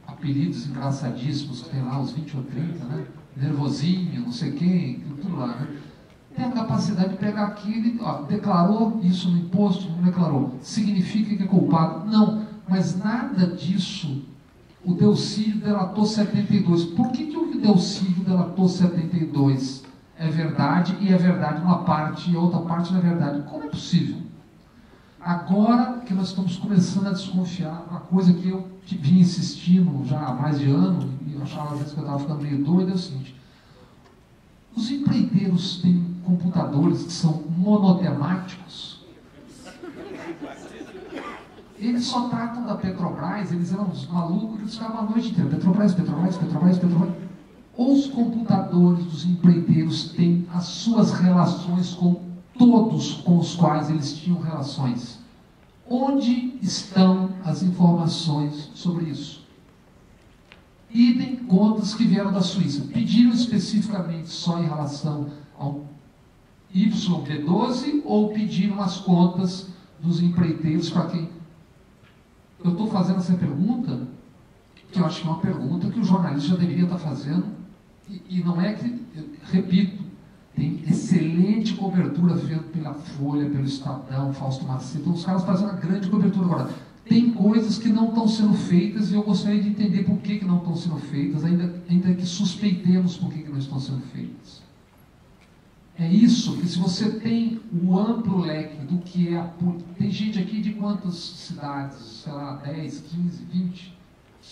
apelidos engraçadíssimos que tem lá, os 20 ou 30, né? Nervosinho, não sei quem, tudo lá, né? Tem a capacidade de pegar aquele, declarou isso no imposto, não declarou, significa que é culpado? Não, mas nada disso o Delcídio delatou 72. Por que o Delcídio delatou 72 é verdade, e é verdade uma parte, e a outra parte não é verdade? Como é possível? Agora que nós estamos começando a desconfiar, uma coisa que eu vim insistindo já há mais de ano, e eu achava às vezes que eu estava ficando meio doido, é o seguinte: os empreiteiros têm computadores que são monotemáticos. Eles só tratam da Petrobras, eles eram uns malucos, eles ficavam a noite inteira, Petrobras. Os computadores dos empreiteiros têm as suas relações com todos com os quais eles tinham relações. Onde estão as informações sobre isso? Idem contas que vieram da Suíça. Pediram especificamente só em relação ao YP12 ou pediram as contas dos empreiteiros para quem? Eu estou fazendo essa pergunta, que eu acho que é uma pergunta que o jornalista já deveria estar fazendo, e não é que, repito, tem excelente cobertura feita pela Folha, pelo Estadão, Fausto Macedo, os caras fazem uma grande cobertura agora. Tem coisas que não estão sendo feitas e eu gostaria de entender por que não estão sendo feitas, ainda que suspeitemos por que não estão sendo feitas. É isso, que se você tem um amplo leque do que é a política... Tem gente aqui de quantas cidades? Sei lá, 10, 15, 20?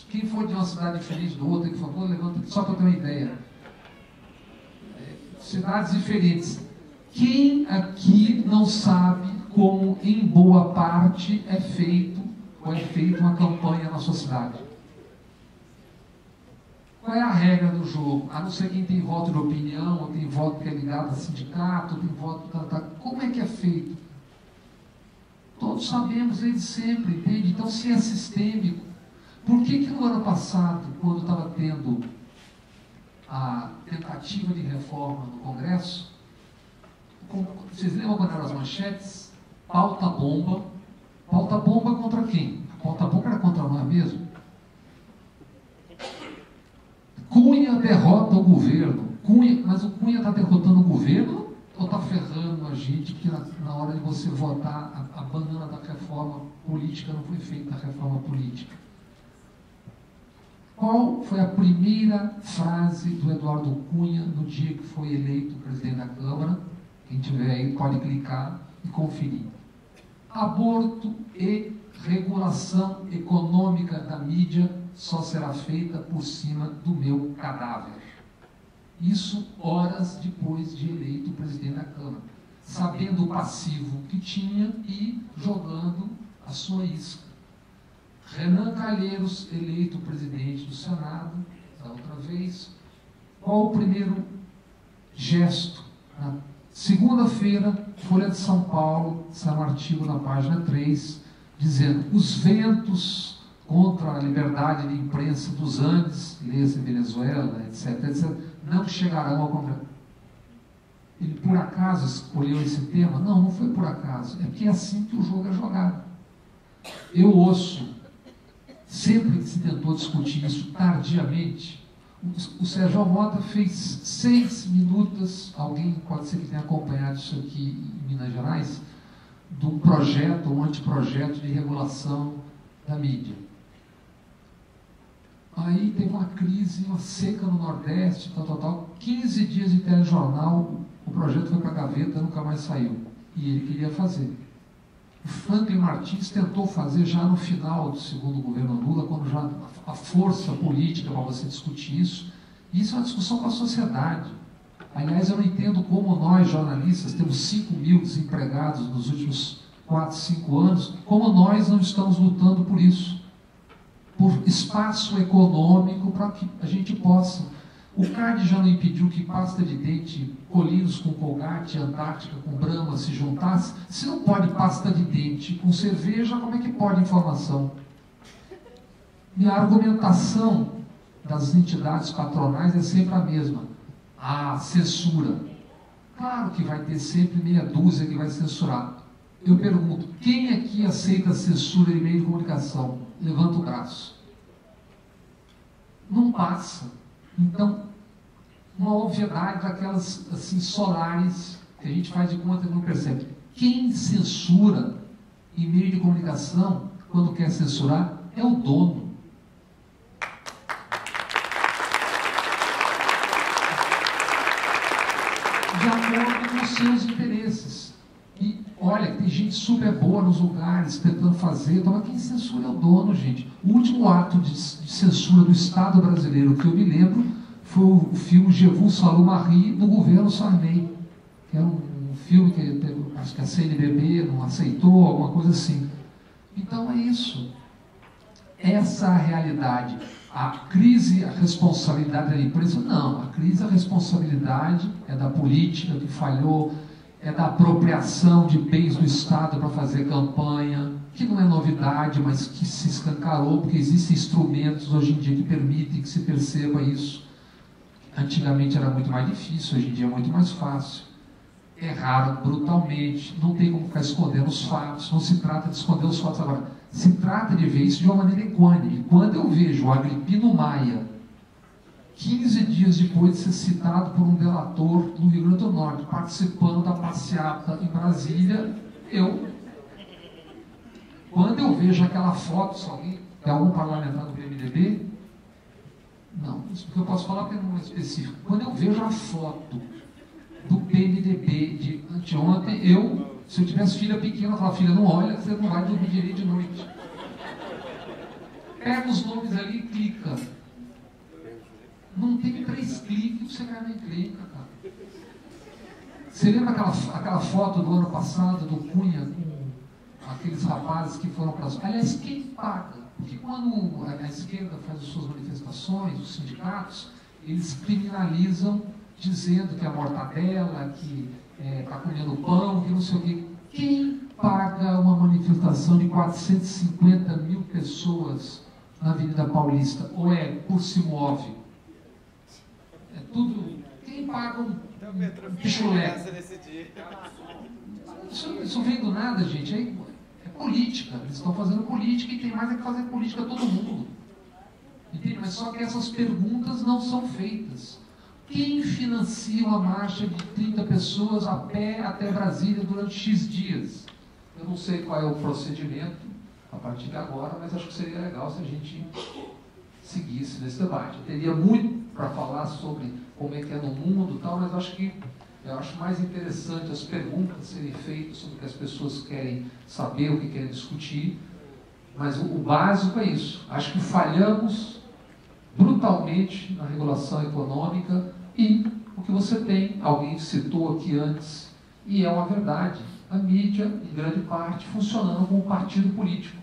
Quem for de uma cidade diferente do outro, por favor, levanta só para ter uma ideia. Cidades diferentes. Quem aqui não sabe como, em boa parte, é feita uma campanha na sua cidade? Qual é a regra do jogo? A não ser quem tem voto de opinião, ou tem voto que é ligado a sindicato, ou tem voto... Como é que é feito? Todos sabemos desde sempre, entende? Então, se é sistêmico, por que no ano passado, quando estava tendo a tentativa de reforma no Congresso, vocês lembram quando eram as manchetes? pauta-bomba. Pauta-bomba contra quem? A pauta-bomba era contra nós mesmo. Cunha derrota o governo. Mas o Cunha está derrotando o governo ou está ferrando a gente que na hora de você votar a banana da reforma política não foi feita a reforma política? Qual foi a primeira frase do Eduardo Cunha no dia que foi eleito presidente da Câmara? Quem tiver aí pode clicar e conferir. Aborto e regulação econômica da mídia só será feita por cima do meu cadáver. Isso horas depois de eleito presidente da Câmara, sabendo o passivo que tinha e jogando a sua isca. Renan Calheiros, eleito presidente do Senado, da outra vez. Qual o primeiro gesto? Na segunda-feira, Folha de São Paulo, saiu um artigo na página 3, dizendo: os ventos contra a liberdade de imprensa dos Andes, leia-se Venezuela, etc., etc., não chegarão ao Congresso. Ele, por acaso, escolheu esse tema? Não, não foi por acaso. É porque é assim que o jogo é jogado. Eu ouço, sempre que se tentou discutir isso tardiamente, o Sérgio Mota fez 6 minutos, alguém pode ser que tenha acompanhado isso aqui em Minas Gerais, de um projeto, um anteprojeto de regulação da mídia. Aí teve uma crise, uma seca no Nordeste, tal. 15 dias de telejornal, o projeto foi para a gaveta, nunca mais saiu. E ele queria fazer. O Franklin Martins tentou fazer já no final do segundo governo Lula, quando já a força política para você discutir isso. E isso é uma discussão com a sociedade. Aliás, eu não entendo como nós, jornalistas, temos 5.000 desempregados nos últimos 4, 5 anos, como nós não estamos lutando por isso. Por espaço econômico para que a gente possa. O CAD já não impediu que pasta de dente, Colinos com Colgate, Antártica com Brahma se juntasse. Se não pode pasta de dente com cerveja, como é que pode informação? E a argumentação das entidades patronais é sempre a mesma. A censura. Claro que vai ter sempre meia dúzia que vai censurar. Eu pergunto, quem aqui aceita a censura em meio de comunicação? Levanta o braço. Não passa. Então, uma obviedade daquelas assim, solares que a gente faz de conta que não percebe. Quem censura em meio de comunicação, quando quer censurar, é o dono. De acordo com os seus interesses. E olha, tem gente super boa nos lugares, tentando fazer, então, mas quem censura é o dono, gente. O último ato de censura do Estado brasileiro que eu me lembro foi o filme Je vous salue Marie, do governo Sarney, que era um filme que acho que a CNBB não aceitou, alguma coisa assim. Então é isso. Essa é a realidade. A crise, a responsabilidade da imprensa? Não, a crise, a responsabilidade é da política que falhou, é da apropriação de bens do Estado para fazer campanha, que não é novidade, mas que se escancarou, porque existem instrumentos hoje em dia que permitem que se perceba isso. Antigamente era muito mais difícil, hoje em dia é muito mais fácil. Erraram brutalmente, não tem como ficar escondendo os fatos, não se trata de esconder os fatos agora, se trata de ver isso de uma maneira equânime. Quando eu vejo o Agripino Maia, 15 dias depois de ser citado por um delator do Rio Grande do Norte, participando da passeata em Brasília, quando eu vejo aquela foto, se alguém tem algum parlamentar do PMDB, não, isso que eu posso falar porque não é específico. Quando eu vejo a foto do PMDB de anteontem, se eu tivesse filha pequena, eu falava, filha, não olha, você não vai dormir direito de noite. Pega os nomes ali e clica. Não tem 3 cliques, você cai na encrenca, cara. Você lembra aquela foto do ano passado, do Cunha, com aqueles rapazes que foram para as... Aliás, quem paga? Porque quando a esquerda faz as suas manifestações, os sindicatos, eles criminalizam dizendo que é mortadela, que está comendo pão, que não sei o quê. Quem paga uma manifestação de 450 mil pessoas na Avenida Paulista? Ou é por se move? É tudo... Quem paga um pichulé? Isso vem do nada, gente. É política. Eles estão fazendo política e tem mais é que fazer política todo mundo. Entende? Mas só que essas perguntas não são feitas. Quem financia uma marcha de 30 pessoas a pé até Brasília durante X dias? Eu não sei qual é o procedimento a partir de agora, mas acho que seria legal se a gente seguisse nesse debate. Eu teria muito para falar sobre como é que é no mundo e tal, mas eu acho mais interessante as perguntas serem feitas sobre o que as pessoas querem saber, o que querem discutir, mas o básico é isso. Acho que falhamos brutalmente na regulação econômica e o que você tem, alguém citou aqui antes, e é uma verdade, a mídia, em grande parte, funcionando como partido político.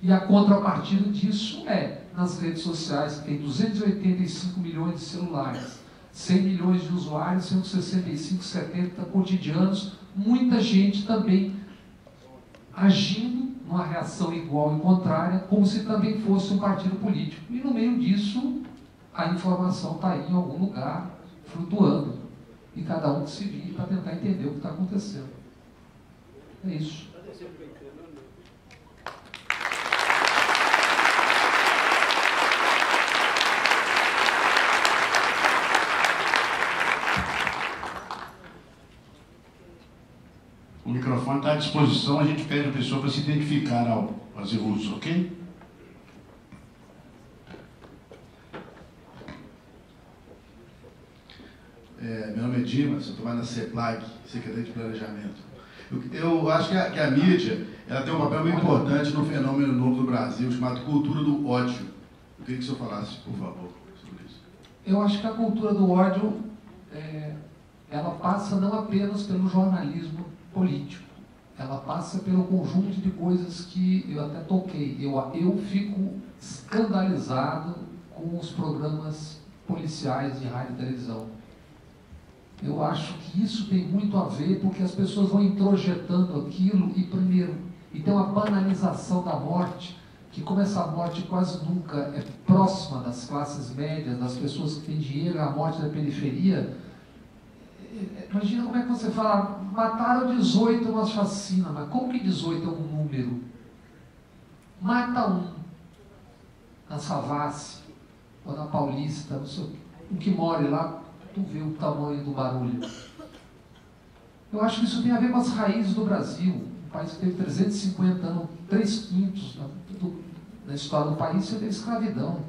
E a contrapartida disso é, nas redes sociais, que tem 285 milhões de celulares, 100 milhões de usuários, 165, 70 cotidianos, muita gente também agindo uma reação igual e contrária, como se também fosse um partido político. E no meio disso, a informação está aí em algum lugar, flutuando. E cada um que se vire para tentar entender o que está acontecendo. É isso. O microfone está à disposição, a gente pede a pessoa para se identificar ao fazer uso, ok? Meu nome é Dimas, eu trabalho na CEPLAG, Secretaria de Planejamento. Eu acho que a mídia ela tem um papel muito importante no fenômeno novo do Brasil, chamado cultura do ódio. Eu queria que o senhor falasse, por favor, sobre isso. Eu acho que a cultura do ódio, ela passa não apenas pelo jornalismo político, ela passa pelo conjunto de coisas que eu até toquei. Eu fico escandalizado com os programas policiais de rádio e televisão. Eu acho que isso tem muito a ver porque as pessoas vão introjetando aquilo e tem uma banalização da morte, que como essa morte quase nunca é próxima das classes médias, das pessoas que têm dinheiro, a morte da periferia. Imagina como é que você fala, mataram 18 numa chacina, mas como que 18 é um número? Mata um na Savassi, ou na Paulista, não sei, um que mora lá, tu vê o tamanho do barulho. Eu acho que isso tem a ver com as raízes do Brasil, um país que teve 350 anos, 3/5 da história do país, você teve escravidão.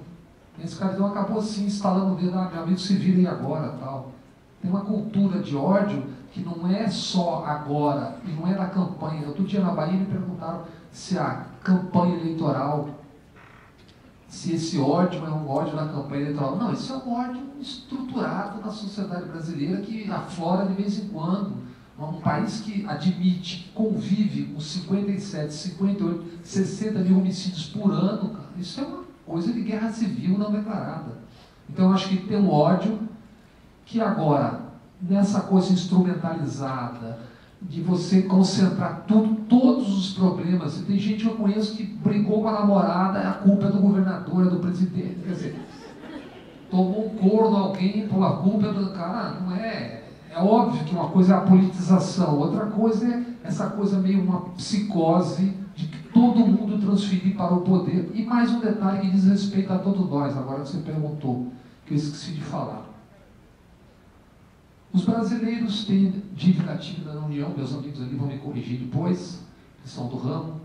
E a escravidão acabou assim, instalando o dedo, meu amigo, se virem agora, tal. Tem uma cultura de ódio que não é só agora, e não é da campanha. Outro dia na Bahia me perguntaram se a campanha eleitoral, se esse ódio é um ódio da campanha eleitoral. Não, isso é um ódio estruturado na sociedade brasileira que aflora de vez em quando. Um país que admite, que convive com 57, 58, 60 mil homicídios por ano, cara, isso é uma coisa de guerra civil não declarada. Então eu acho que tem um ódio que agora, nessa coisa instrumentalizada, de você concentrar todos os problemas, e tem gente que eu conheço que brigou com a namorada, a culpa é do governador, é do presidente, quer dizer, tomou um corno alguém, pô, a culpa é do cara, não é. É óbvio que uma coisa é a politização, outra coisa é essa coisa meio uma psicose de que todo mundo transferir para o poder. E mais um detalhe que diz respeito a todos nós, agora que você perguntou, que eu esqueci de falar. Os brasileiros têm dívida ativa na União, meus amigos ali vão me corrigir depois, que são do ramo,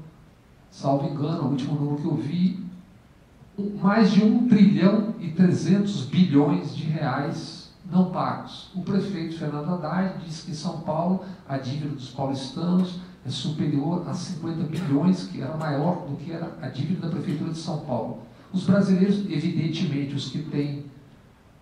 salvo engano, o último número que eu vi, mais de 1 trilhão e 300 bilhões de reais não pagos. O prefeito Fernando Haddad disse que em São Paulo a dívida dos paulistanos é superior a 50 bilhões, que era maior do que era a dívida da Prefeitura de São Paulo. Os brasileiros, evidentemente, os que têm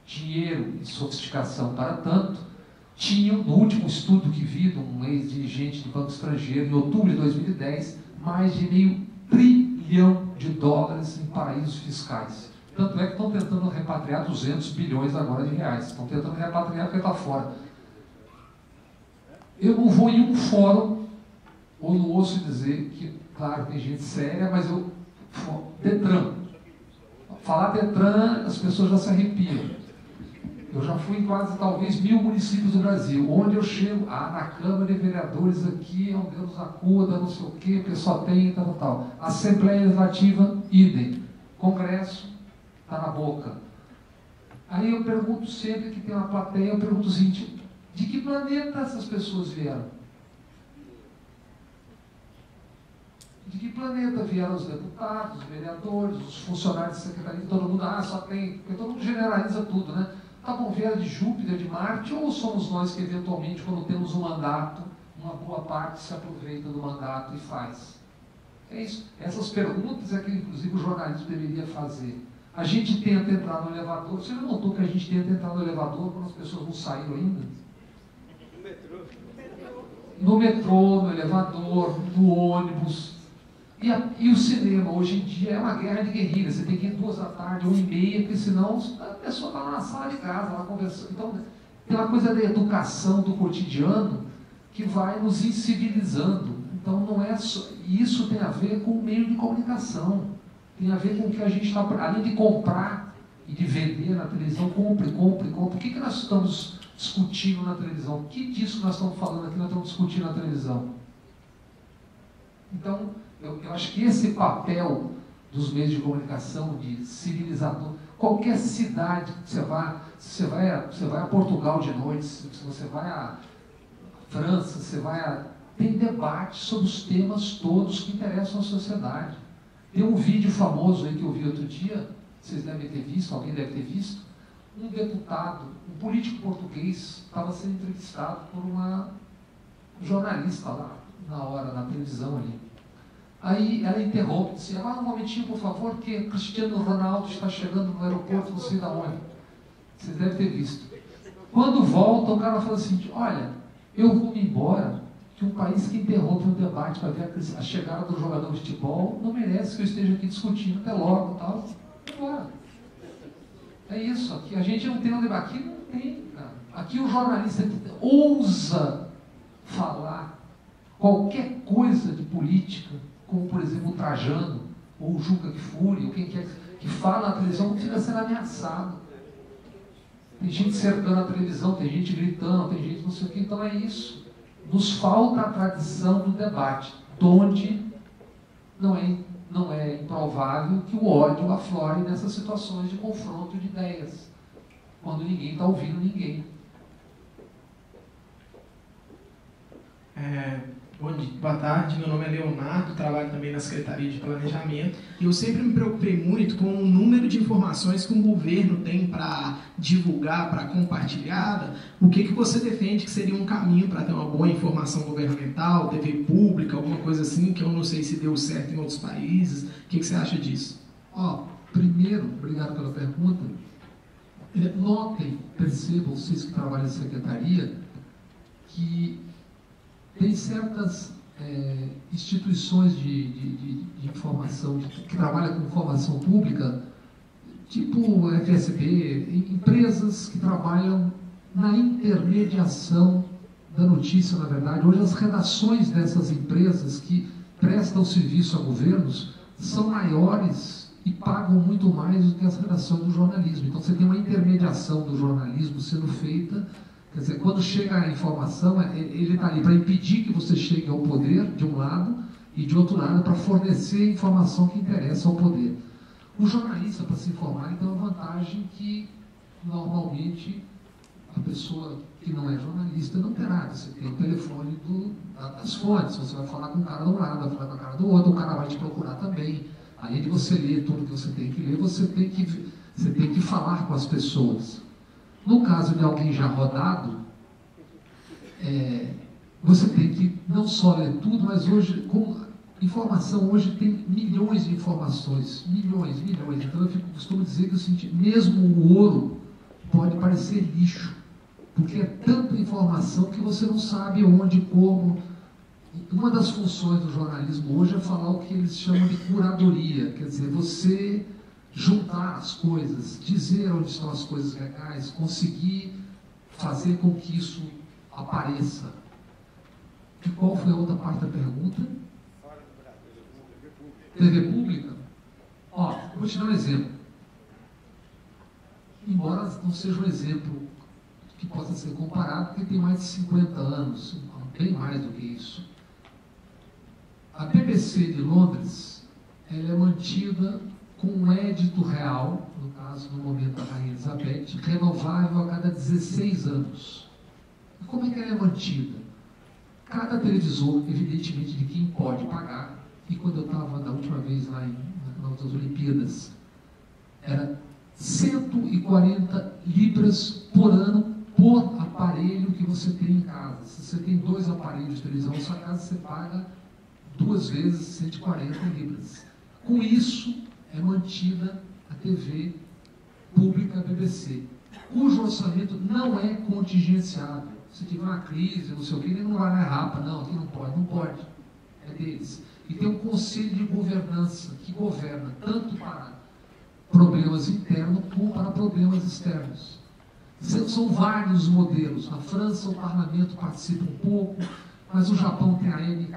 dinheiro e sofisticação para tanto, tinham, no último estudo que vi de um ex-dirigente de banco estrangeiro, em outubro de 2010, mais de $500 bilhão em paraísos fiscais. Tanto é que estão tentando repatriar 200 bilhões agora de reais. Estão tentando repatriar porque está fora. Eu não vou em um fórum, ou não ouço dizer que, claro, tem gente séria, mas eu... Detran. Falar Detran, as pessoas já se arrepiam. Eu já fui em quase, talvez, 1000 municípios do Brasil. Onde eu chego, na Câmara de Vereadores aqui, é um Deus acuda, não sei o quê, o pessoal tem, tal. Assembleia Legislativa, idem. Congresso, está na boca. Aí eu pergunto sempre que tem uma plateia, eu pergunto o seguinte, de que planeta essas pessoas vieram? De que planeta vieram os deputados, os vereadores, os funcionários de secretaria, todo mundo, só tem, porque todo mundo generaliza tudo, né? Tá bom, vieram de Júpiter, de Marte, ou somos nós que eventualmente, quando temos um mandato, uma boa parte se aproveita do mandato e faz? É isso. Essas perguntas é que, inclusive, o jornalismo deveria fazer. A gente tenta entrar no elevador, você já notou que a gente tenta entrar no elevador quando as pessoas não saíram ainda? No metrô, no elevador, no ônibus. E o cinema, hoje em dia, é uma guerra de guerrilha. Você tem que ir 2 da tarde, 1h30, porque senão a pessoa está na sala de casa, lá conversando. Então, tem uma coisa da educação do cotidiano que vai nos incivilizando. Então, não é só... Isso tem a ver com o meio de comunicação. Tem a ver com o que a gente está... Além de comprar e de vender na televisão, compre. O que nós estamos discutindo na televisão? Que disso que nós estamos falando aqui, nós estamos discutindo na televisão? Então, eu acho que esse papel dos meios de comunicação, de civilizador, qualquer cidade que você vai, se você vai a Portugal de noite, se você vai a França, tem debate sobre os temas todos que interessam à sociedade. Tem um vídeo famoso aí que eu vi outro dia, vocês devem ter visto, alguém deve ter visto, um deputado, um político português, estava sendo entrevistado por uma jornalista lá, na televisão ali. Aí ela interrompe, disse, um momentinho, por favor, que Cristiano Ronaldo está chegando no aeroporto, não sei de onde. Vocês devem ter visto. Quando volta, o cara fala assim, olha, eu vou me embora, que um país que interrompe um debate para ver a chegada do jogador de futebol não merece que eu esteja aqui discutindo, até logo, tal. Vou embora. É isso, aqui a gente não tem um debate, aqui não tem, cara. Aqui o jornalista que ousa falar qualquer coisa de política, como, por exemplo, o Trajano, ou o Juca Kfouri, ou quem quer que fala na televisão, fica sendo ameaçado. Tem gente cercando a televisão, tem gente gritando, tem gente não sei o que, então é isso. Nos falta a tradição do debate, onde não é improvável que o ódio aflore nessas situações de confronto de ideias, quando ninguém está ouvindo ninguém. Boa tarde, meu nome é Leonardo, trabalho também na Secretaria de Planejamento e eu sempre me preocupei muito com o número de informações que um governo tem para divulgar, para compartilhar. O que você defende que seria um caminho para ter uma boa informação governamental, TV pública, alguma coisa assim, que eu não sei se deu certo em outros países? O que você acha disso? Primeiro, obrigado pela pergunta. Notem, percebam, vocês que trabalham na Secretaria, que tem certas instituições de informação, que trabalham com informação pública, tipo FSB, empresas que trabalham na intermediação da notícia, na verdade. Hoje as redações dessas empresas que prestam serviço a governos são maiores e pagam muito mais do que as redações do jornalismo. Então você tem uma intermediação do jornalismo sendo feita. Quer dizer, quando chega a informação, ele está ali para impedir que você chegue ao poder, de um lado, e de outro lado, para fornecer a informação que interessa ao poder. O jornalista, para se informar, ele tem uma vantagem que, normalmente, a pessoa que não é jornalista não terá. Você tem o telefone das fontes, você vai falar com o cara de um lado, vai falar com o cara do outro, o cara vai te procurar também. Além de você ler tudo que você tem que ler, você tem que falar com as pessoas. No caso de alguém já rodado, você tem que não só ler tudo, mas hoje, informação hoje tem milhões de informações, milhões. Então eu costumo dizer que mesmo o ouro pode parecer lixo, porque é tanta informação que você não sabe onde, como. Uma das funções do jornalismo hoje é falar o que eles chamam de curadoria, quer dizer, você juntar as coisas, dizer onde estão as coisas legais, conseguir fazer com que isso apareça. E qual foi a outra parte da pergunta? TV pública? Vou te dar um exemplo. embora não seja um exemplo que possa ser comparado, porque tem mais de 50 anos, bem mais do que isso. A BBC de Londres, ela é mantida com um édito real, no caso, no momento da Rainha Elizabeth, renovável a cada 16 anos. E como é que ela é mantida? Cada televisor, evidentemente, de quem pode pagar, e quando eu estava da última vez lá nas Olimpíadas, era 140 libras por ano por aparelho que você tem em casa. Se você tem 2 aparelhos de televisão na sua casa, você paga 2 vezes 140 libras. Com isso, é mantida a TV pública BBC, cujo orçamento não é contingenciável. Se tiver uma crise, não sei o que, ele não vai na rapa, não, aqui não pode, é deles. E tem um conselho de governança que governa tanto para problemas internos como para problemas externos. São vários modelos. Na França, o parlamento participa um pouco, mas o Japão tem a MK,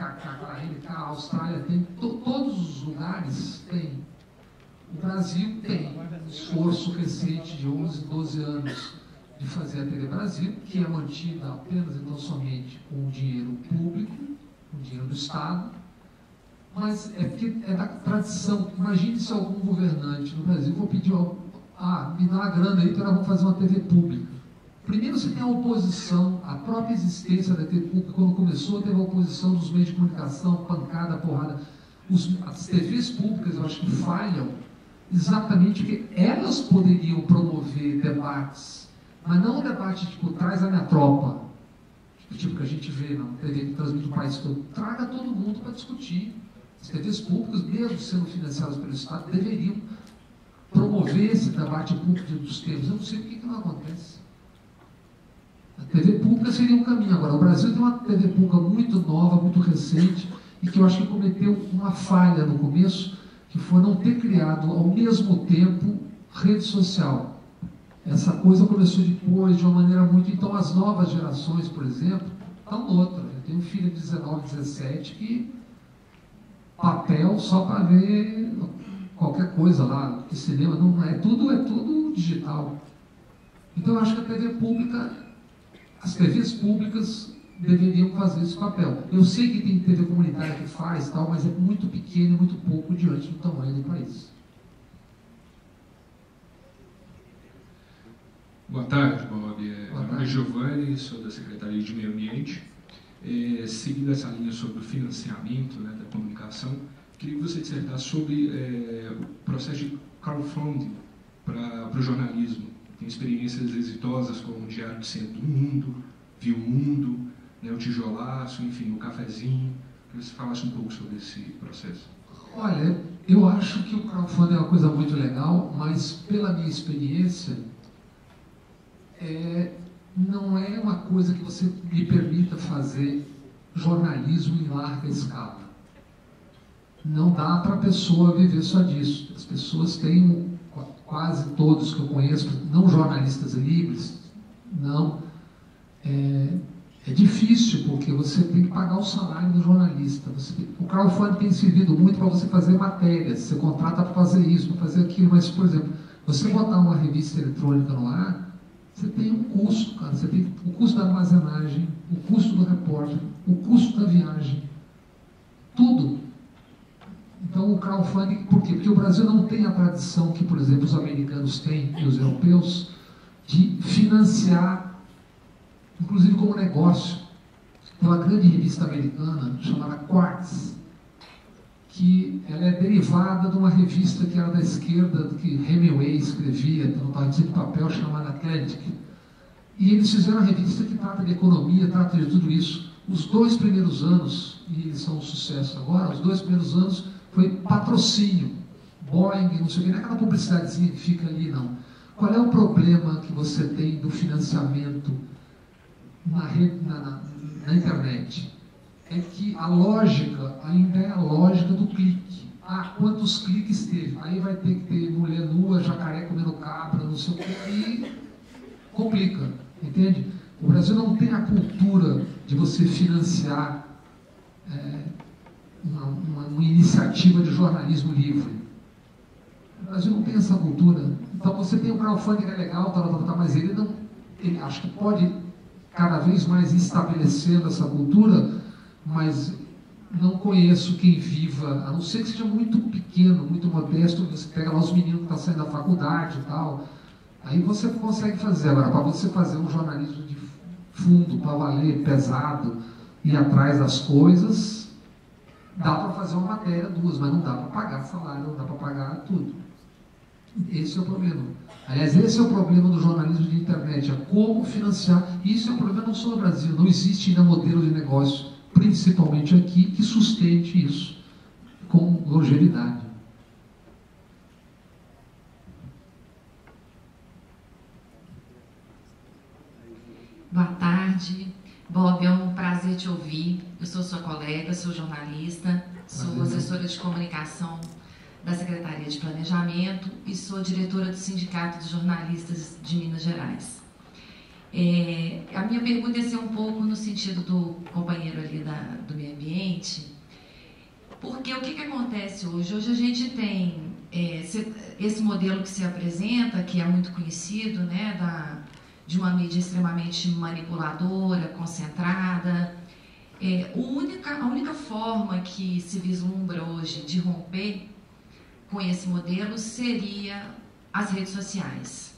a Austrália tem, todos os lugares têm. O Brasil tem um esforço recente de 11, 12 anos de fazer a TV Brasil, que é mantida apenas e não somente com o dinheiro público, com o dinheiro do Estado, mas é porque é da tradição. Imagine se algum governante no Brasil for pedir, me dá uma grana aí, então nós vamos fazer uma TV pública. Primeiro você tem a oposição, a própria existência da TV pública. Quando começou, teve a oposição dos meios de comunicação, pancada, porrada. As TVs públicas, eu acho que falham exatamente porque elas poderiam promover debates, mas não um debate tipo, traz a minha tropa, tipo que a gente vê na TV que transmite o país todo. Traga todo mundo para discutir. As TVs públicas, mesmo sendo financiadas pelo Estado, deveriam promover esse debate público dos temas. Eu não sei por que não acontece. A TV pública seria um caminho. Agora, o Brasil tem uma TV pública muito nova, muito recente, e que eu acho que cometeu uma falha no começo, que foi não ter criado, ao mesmo tempo, rede social. Essa coisa começou depois, de uma maneira muito... Então, as novas gerações, por exemplo, estão noutra. Eu tenho um filho de 19, 17, que papel só para ver qualquer coisa lá, que cinema, não é tudo digital. Então, eu acho que a TV pública, as TVs públicas deveriam fazer esse papel. Eu sei que tem TV comunitária que faz, tal, mas é muito pequeno e muito pouco diante do tamanho do país. Boa tarde, Bob. Meu nome é Giovanni, sou da Secretaria de Meio Ambiente. Seguindo essa linha sobre o financiamento, né, da comunicação, queria que você dissertasse sobre o processo de crowdfunding para o jornalismo. Tem experiências exitosas como o Diário de Centro do Mundo, Viu Mundo, né, o Tijolaço, enfim, o Cafezinho. Queria que você falasse um pouco sobre esse processo. Olha, eu acho que o crowdfunding é uma coisa muito legal, mas pela minha experiência, não é uma coisa que você me permita fazer jornalismo em larga escala. Não dá para a pessoa viver só disso. As pessoas têm, quase todos que eu conheço, não jornalistas livres, não. É difícil, porque você tem que pagar o salário do jornalista. O crowdfunding tem servido muito para você fazer matérias. Você contrata para fazer isso, para fazer aquilo. Mas, por exemplo, você botar uma revista eletrônica no ar, você tem um custo, cara. Você tem o custo da armazenagem, o custo do repórter, o custo da viagem, tudo. Então, o crowdfunding, por quê? Porque o Brasil não tem a tradição que, por exemplo, os americanos têm e os europeus de financiar, inclusive como negócio. Tem uma grande revista americana chamada Quartz, que ela é derivada de uma revista que era da esquerda, que Hemingway escrevia, no revista de papel chamada Atlantic. E eles fizeram uma revista que trata de economia, trata de tudo isso. Os 2 primeiros anos, e eles são um sucesso agora, os 2 primeiros anos foi patrocínio. Boeing, não sei o que, não é aquela publicidadezinha que fica ali, não. Qual é o problema que você tem do financiamento na internet? É que a lógica ainda é a lógica do clique. Quantos cliques teve? Aí vai ter que ter mulher nua, jacaré comendo cabra, não sei o que, e complica, entende? O Brasil não tem a cultura de você financiar uma iniciativa de jornalismo livre. O Brasil não tem essa cultura. Então você tem o a alfândega é legal, mas ele não, ele acho que pode cada vez mais ir estabelecendo essa cultura, mas não conheço quem viva, a não ser que seja muito pequeno, muito modesto, você pega lá os meninos que estão saindo da faculdade e tal, aí você consegue fazer. Agora, para você fazer um jornalismo de fundo, para valer, pesado, ir atrás das coisas, dá para fazer uma matéria, duas, mas não dá para pagar salário, não dá para pagar tudo. Esse é o problema. Aliás, esse é o problema do jornalismo de internet, é como financiar. Isso é um problema não só no Brasil, não existe ainda modelo de negócio, principalmente aqui, que sustente isso com longevidade. Boa tarde. Bob, é um prazer te ouvir. Eu sou sua colega, sou jornalista, sou assessora de comunicação da Secretaria de Planejamento e sou diretora do Sindicato dos Jornalistas de Minas Gerais. A minha pergunta ia ser um pouco no sentido do companheiro ali do meio ambiente, porque o que acontece hoje? Hoje a gente tem esse modelo que se apresenta, que é muito conhecido, né, de uma mídia extremamente manipuladora, concentrada. A única forma que se vislumbra hoje de romper com esse modelo seria as redes sociais,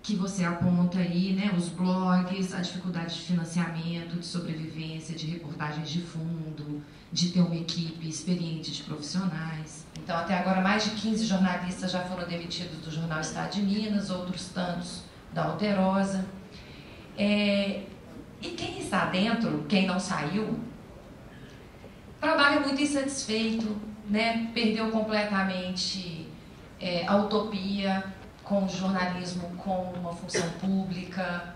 que você aponta aí, né, os blogs, a dificuldade de financiamento, de sobrevivência, de reportagens de fundo, de ter uma equipe experiente de profissionais. Então, até agora, mais de 15 jornalistas já foram demitidos do jornal Estado de Minas, outros tantos da Alterosa. E quem está dentro, quem não saiu, trabalha muito insatisfeito, né? Perdeu completamente a utopia com o jornalismo com uma função pública,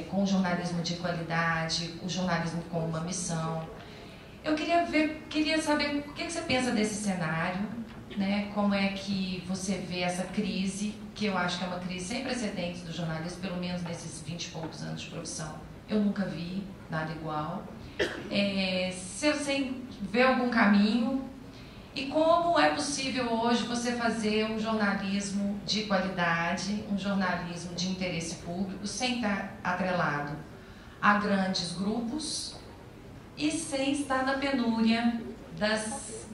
com o jornalismo de qualidade, o jornalismo com uma missão. Eu queria saber o que você pensa desse cenário, né? Como é que você vê essa crise, que eu acho que é uma crise sem precedentes do jornalismo, pelo menos nesses 20 e poucos anos de profissão. Eu nunca vi nada igual. Se você vê algum caminho, e como é possível hoje você fazer um jornalismo de qualidade, um jornalismo de interesse público, sem estar atrelado a grandes grupos e sem estar na penúria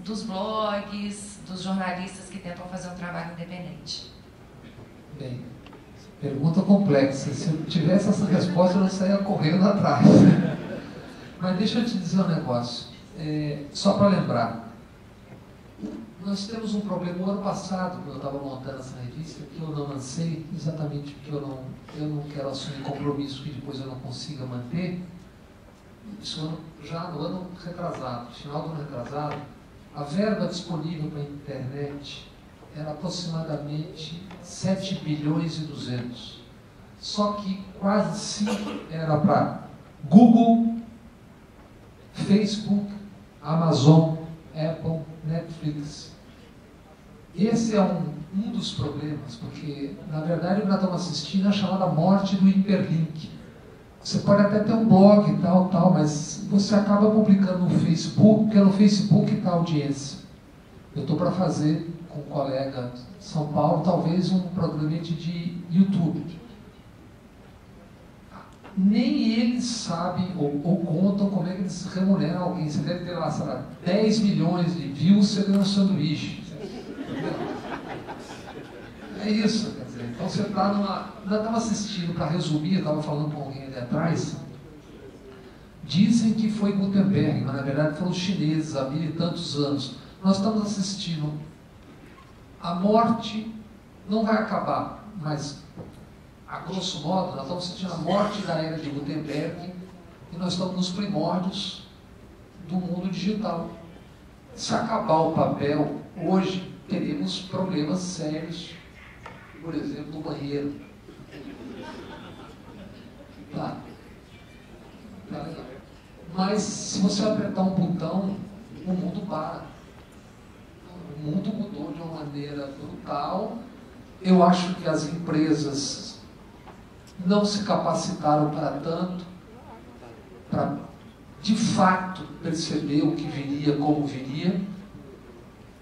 dos blogs, dos jornalistas que tentam fazer um trabalho independente? Bem, pergunta complexa. Se eu tivesse essa resposta, eu não saía correndo atrás. Mas deixa eu te dizer um negócio. Só para lembrar, nós temos um problema. No ano passado, quando eu estava montando essa revista, que eu não lancei, exatamente porque eu não quero assumir compromisso que depois eu não consiga manter. Isso já no ano retrasado, final do ano retrasado, a verba disponível para a internet era aproximadamente 7 bilhões e 200. Só que quase 5 era para Google, Facebook, Amazon, Apple, Netflix. Esse é um dos problemas, porque, na verdade, o que nós estamos assistindo é a chamada morte do hiperlink. Você pode até ter um blog e tal, mas você acaba publicando no Facebook, porque no Facebook está a audiência. Eu estou para fazer, com um colega de São Paulo, talvez um programa de YouTube. Nem eles sabem ou contam como é que eles remuneram alguém. Você deve ter lá, sei lá, 10 milhões de views, você ganha um sanduíche. É isso, quer dizer. Então você está numa... Nós estamos assistindo, para resumir, eu estava falando com alguém ali atrás, dizem que foi Gutenberg, mas na verdade foram os chineses há 1000 e tantos anos. Nós estamos assistindo. A morte não vai acabar, mas, a grosso modo, nós estamos assistindo a morte da era de Gutenberg e nós estamos nos primórdios do mundo digital. Se acabar o papel, hoje teremos problemas sérios, por exemplo, no banheiro. Tá legal. Mas se você apertar um botão, o mundo para. O mundo mudou de uma maneira brutal. Eu acho que as empresas não se capacitaram para tanto, para de fato perceber o que viria, como viria.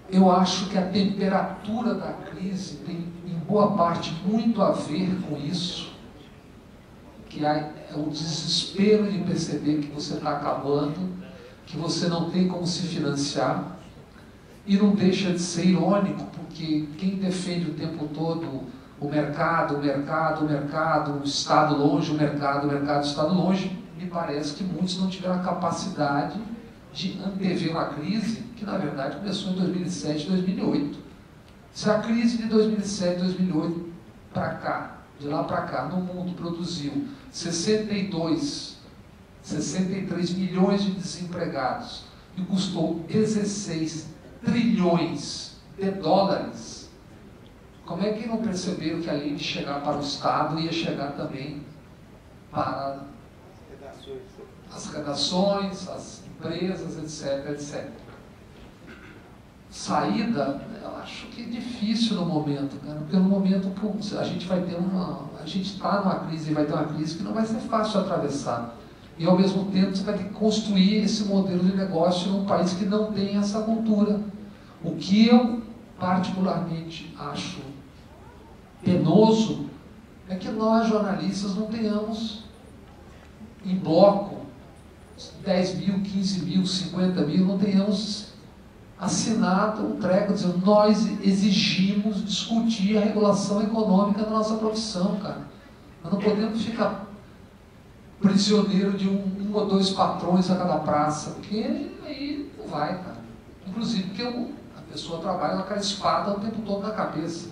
eu acho que a temperatura da crise tem, em boa parte, muito a ver com isso, que é o desespero de perceber que você está acabando, que você não tem como se financiar, e não deixa de ser irônico, porque quem defende o tempo todo o mercado, o Estado longe, o mercado, o Estado longe, me parece que muitos não tiveram a capacidade de antever uma crise que, na verdade, começou em 2007, 2008. Se a crise de 2007, 2008 para cá, de lá para cá, no mundo produziu 63 milhões de desempregados e custou 16 trilhões de dólares, como é que não perceberam que além de chegar para o Estado, ia chegar também para as redações, as empresas, etc, etc. Saída, eu acho que é difícil no momento, cara, porque no momento a gente vai ter a gente está numa crise e vai ter uma crise que não vai ser fácil de atravessar. E ao mesmo tempo você vai ter que construir esse modelo de negócio num país que não tem essa cultura. O que eu particularmente acho penoso é que nós, jornalistas, não tenhamos em bloco 10 mil, 15 mil, 50 mil, não tenhamos assinado um treco dizendo nós exigimos discutir a regulação econômica da nossa profissão, cara. Nós não podemos ficar prisioneiro de um ou dois patrões a cada praça, porque aí não vai, cara. Inclusive porque a pessoa trabalha com aquela espada o tempo todo na cabeça.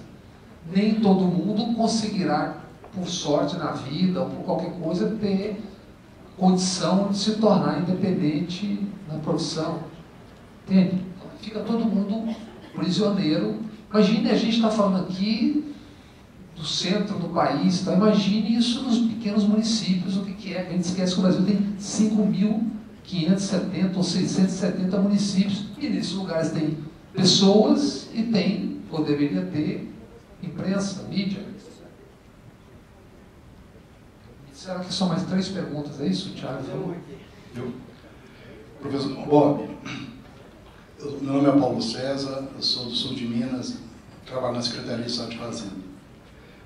Nem todo mundo conseguirá, por sorte na vida ou por qualquer coisa, ter condição de se tornar independente na profissão. Entende? Então, fica todo mundo prisioneiro. Imagine, a gente está falando aqui do centro do país, então imagine isso nos pequenos municípios, o que é. A gente esquece que o Brasil tem 5.570 ou 670 municípios, e nesses lugares tem pessoas e tem, ou deveria ter, imprensa, mídia. Será que são mais 3 perguntas, é isso, Thiago? Professor Bob, meu nome é Paulo César, eu sou do sul de Minas, trabalho na Secretaria de Estado de Fazenda.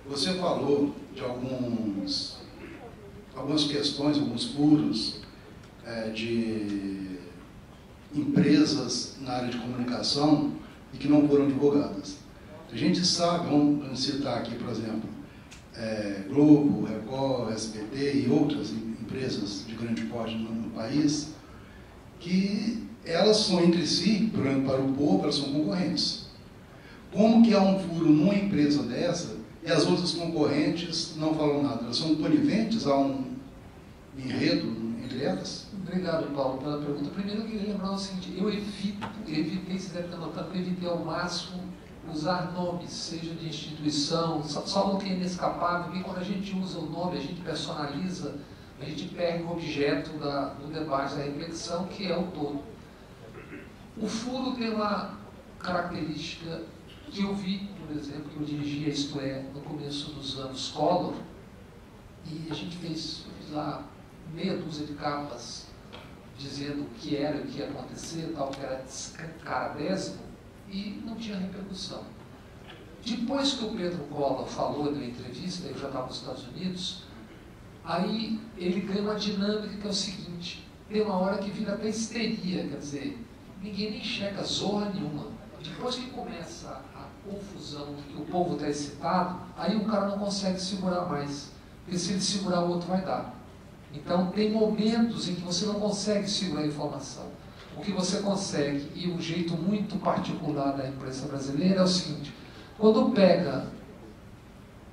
Você falou de algumas questões, alguns furos de empresas na área de comunicação e que não foram divulgadas. A gente sabe, vamos citar aqui, por exemplo, Globo, Record, SBT e outras empresas de grande porte no país, que elas são entre si, para o povo, elas são concorrentes. Como que há um furo numa empresa dessa e as outras concorrentes não falam nada? Elas são coniventes a um enredo entre elas? Obrigado, Paulo, pela pergunta. Primeiro eu queria lembrar o seguinte, eu evitei, se deve estar notando, eu evitei ao máximo usar nomes, seja de instituição, só no que é inescapável, porque quando a gente usa o nome, a gente personaliza, a gente perde o objeto do debate, da reflexão, que é o todo. O furo tem uma característica que eu vi, por exemplo, que eu dirigia Isto É no começo dos anos Collor, e a gente fez lá meia dúzia de capas dizendo o que era e o que ia acontecer, tal, que era caradésimo, e não tinha repercussão. Depois que o Pedro Collor falou na entrevista, eu já estava nos Estados Unidos, aí ele ganha uma dinâmica que é o seguinte, tem uma hora que vira até histeria, quer dizer, ninguém nem checa zorra nenhuma. Depois que começa a confusão, que o povo está excitado, aí o cara não consegue segurar mais, porque se ele segurar o outro vai dar. Então tem momentos em que você não consegue segurar a informação. O que você consegue, e um jeito muito particular da imprensa brasileira é o seguinte, quando pega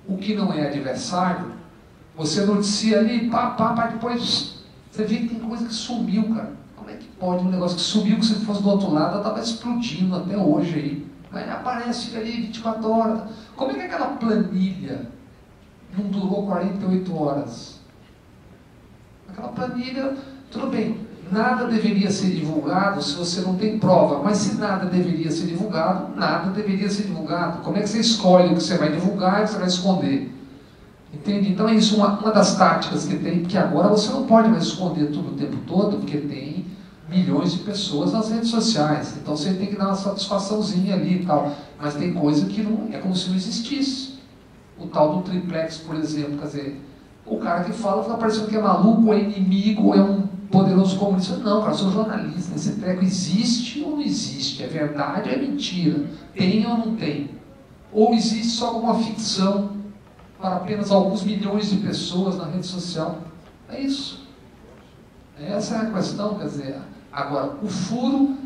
o que não é adversário, você noticia ali, depois você vê que tem coisa que sumiu, cara. Como é que pode um negócio que sumiu, que se fosse do outro lado, ela estava explodindo até hoje aí. Aí aparece, fica ali 24 horas. Como é que aquela planilha não durou 48 horas? Aquela planilha, tudo bem, nada deveria ser divulgado se você não tem prova, mas se nada deveria ser divulgado, nada deveria ser divulgado. Como é que você escolhe o que você vai divulgar e o que você vai esconder? Entende? Então é isso uma das táticas que tem, porque agora você não pode mais esconder tudo o tempo todo, porque tem milhões de pessoas nas redes sociais. Então você tem que dar uma satisfaçãozinha ali e tal. Mas tem coisa que não é como se não existisse. O tal do triplex, por exemplo, quer dizer, o cara que fala fica parecendo que é maluco, é inimigo, é um poderoso comunista. Não, cara, eu sou jornalista. Esse treco existe ou não existe? É verdade ou é mentira? Tem ou não tem? Ou existe só como uma ficção para apenas alguns milhões de pessoas na rede social? É isso. Essa é a questão, quer dizer. Agora, o furo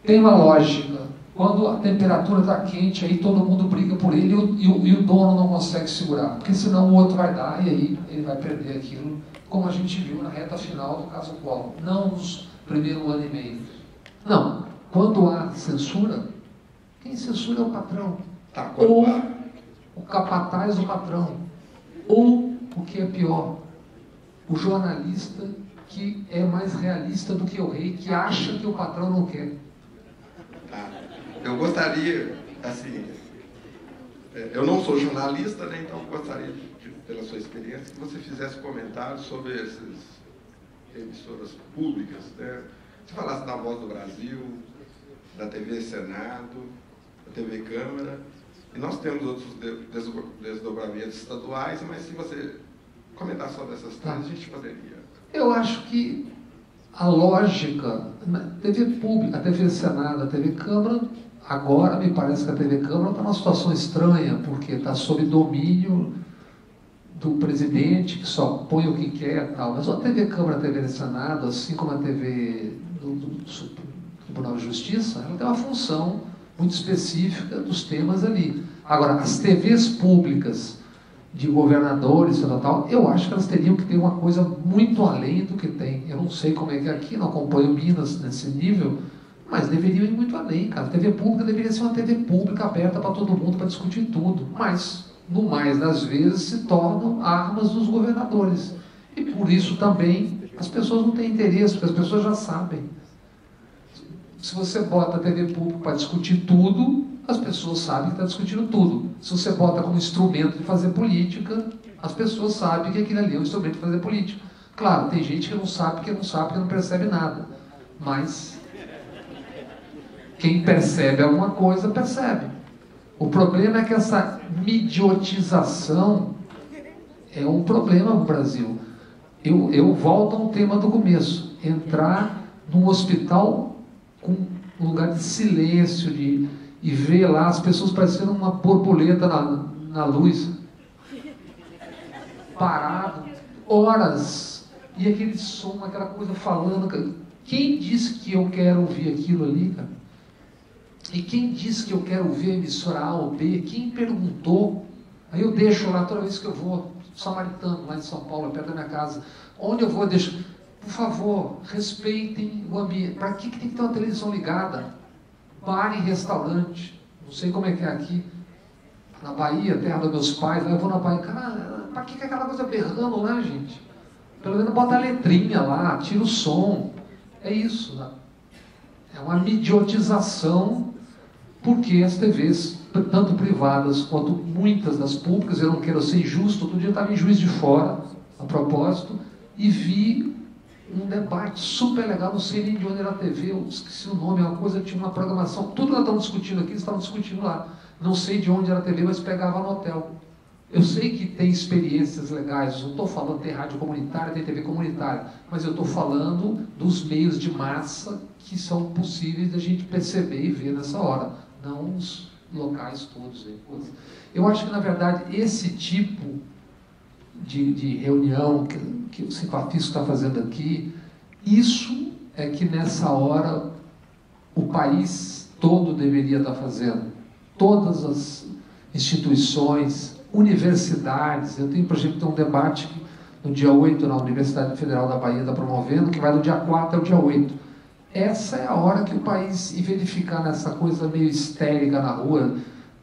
tem uma lógica. Quando a temperatura está quente, aí todo mundo briga por ele e o dono não consegue segurar. Porque senão o outro vai dar e aí ele vai perder aquilo, como a gente viu na reta final do caso Collor. Não nos primeiros ano e meio. Não. Quando há censura, quem censura é o patrão. Ou o capataz do patrão. Ou, o que é pior, o jornalista que é mais realista do que o rei, que acha que o patrão não quer. Eu gostaria, assim, eu não sou jornalista, né, então eu gostaria, pela sua experiência, que você fizesse comentários sobre essas emissoras públicas, né? Você falasse da Voz do Brasil, da TV Senado, da TV Câmara, e nós temos outros desdobramentos estaduais, mas se você comentar sobre essas três, a gente poderia. Eu acho que a lógica, TV pública, a TV Senado, a TV Câmara, agora me parece que a TV Câmara está numa situação estranha, porque está sob domínio do presidente, que só põe o que quer e tal. Mas a TV Câmara, a TV Senado, assim como a TV do Tribunal de Justiça, ela tem uma função muito específica dos temas ali. Agora, as TVs públicas de governadores, tal, eu acho que elas teriam que ter uma coisa muito além do que tem. Eu não sei como é que é aqui, não acompanho Minas nesse nível, mas deveriam ir muito além, cara. A TV pública deveria ser uma TV pública aberta para todo mundo, para discutir tudo. Mas, no mais das vezes, se tornam armas dos governadores. E por isso também as pessoas não têm interesse, porque as pessoas já sabem. Se você bota a TV pública para discutir tudo, as pessoas sabem que está discutindo tudo. Se você bota como instrumento de fazer política, as pessoas sabem que aquilo ali é um instrumento de fazer política. Claro, tem gente que não sabe, que não percebe nada. Mas quem percebe alguma coisa, percebe. O problema é que essa midiotização é um problema no Brasil. Eu volto ao tema do começo. Entrar num hospital com um lugar de silêncio, e ver lá as pessoas parecendo uma borboleta na luz, parado, horas, e aquele som, aquela coisa falando. Quem disse que eu quero ouvir aquilo ali, cara? E quem disse que eu quero ouvir a emissora A ou B? Quem perguntou? Aí eu deixo lá toda vez que eu vou, Samaritano, lá em São Paulo, perto da minha casa. Onde eu vou, eu deixo. Por favor, respeitem o ambiente. Para que tem que ter uma televisão ligada? Bar e restaurante. Não sei como é que é aqui. Na Bahia, terra dos meus pais, lá eu vou na Bahia. Cara, para que aquela coisa berrando lá, gente? Pelo menos bota a letrinha lá, tira o som. É isso, né? É uma midiotização, porque as TVs, tanto privadas quanto muitas das públicas, eu não quero ser injusto, outro dia eu estava em Juiz de Fora, a propósito, e vi um debate super legal, não sei nem de onde era a TV, eu esqueci o nome, uma coisa, tinha uma programação, tudo que nós estamos discutindo aqui, eles estavam discutindo lá. Não sei de onde era a TV, mas pegava no hotel. Eu sei que tem experiências legais, não estou falando, tem rádio comunitária, tem TV comunitária, mas eu estou falando dos meios de massa que são possíveis da gente perceber e ver nessa hora, não os locais todos. Eu acho que, na verdade, esse tipo de reunião que o Simpafisco está fazendo aqui, isso é que nessa hora o país todo deveria estar fazendo. Todas as instituições, universidades. Eu tenho, por exemplo, um debate no dia 8 na Universidade Federal da Bahia está promovendo, que vai do dia 4 ao dia 8. Essa é a hora que o país, em vez de ficar nessa coisa meio histérica na rua.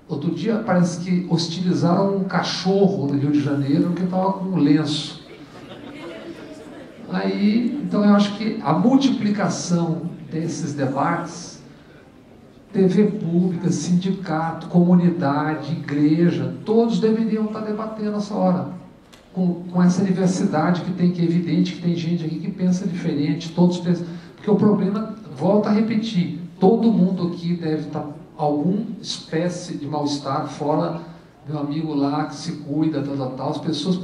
Outro dia parece que hostilizaram um cachorro no Rio de Janeiro que estava com um lenço. Aí, então eu acho que a multiplicação desses debates, TV pública, sindicato, comunidade, igreja, todos deveriam estar debatendo essa hora. Com essa diversidade que tem, que é evidente que tem gente aqui que pensa diferente, todos pensam. Porque Porque o problema, volta a repetir, todo mundo aqui deve estar alguma espécie de mal-estar, fora meu amigo lá que se cuida, tal, as pessoas...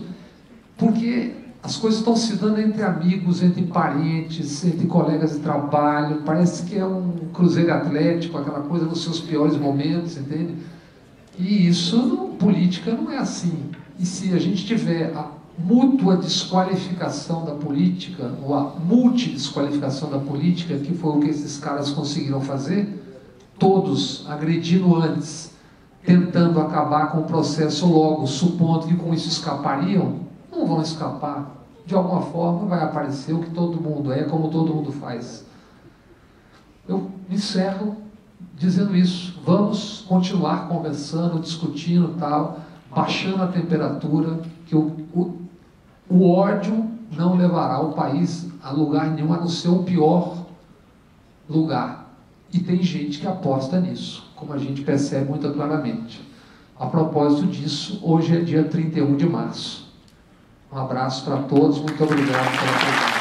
Porque as coisas estão se dando entre amigos, entre parentes, entre colegas de trabalho, parece que é um cruzeiro atlético, aquela coisa nos seus piores momentos, entende? E isso, política não é assim. E se a gente tiver a mútua desqualificação da política, ou a multidesqualificação da política, que foi o que esses caras conseguiram fazer, todos agredindo antes, tentando acabar com o processo logo, supondo que com isso escapariam, não vão escapar. De alguma forma vai aparecer o que todo mundo é, como todo mundo faz. Eu encerro dizendo isso. Vamos continuar conversando, discutindo, tal, baixando a temperatura, que o ódio não levará o país a lugar nenhum, a não ser o pior lugar. E tem gente que aposta nisso, como a gente percebe muito claramente. A propósito disso, hoje é dia 31 de março. Um abraço para todos, muito obrigado pela presença.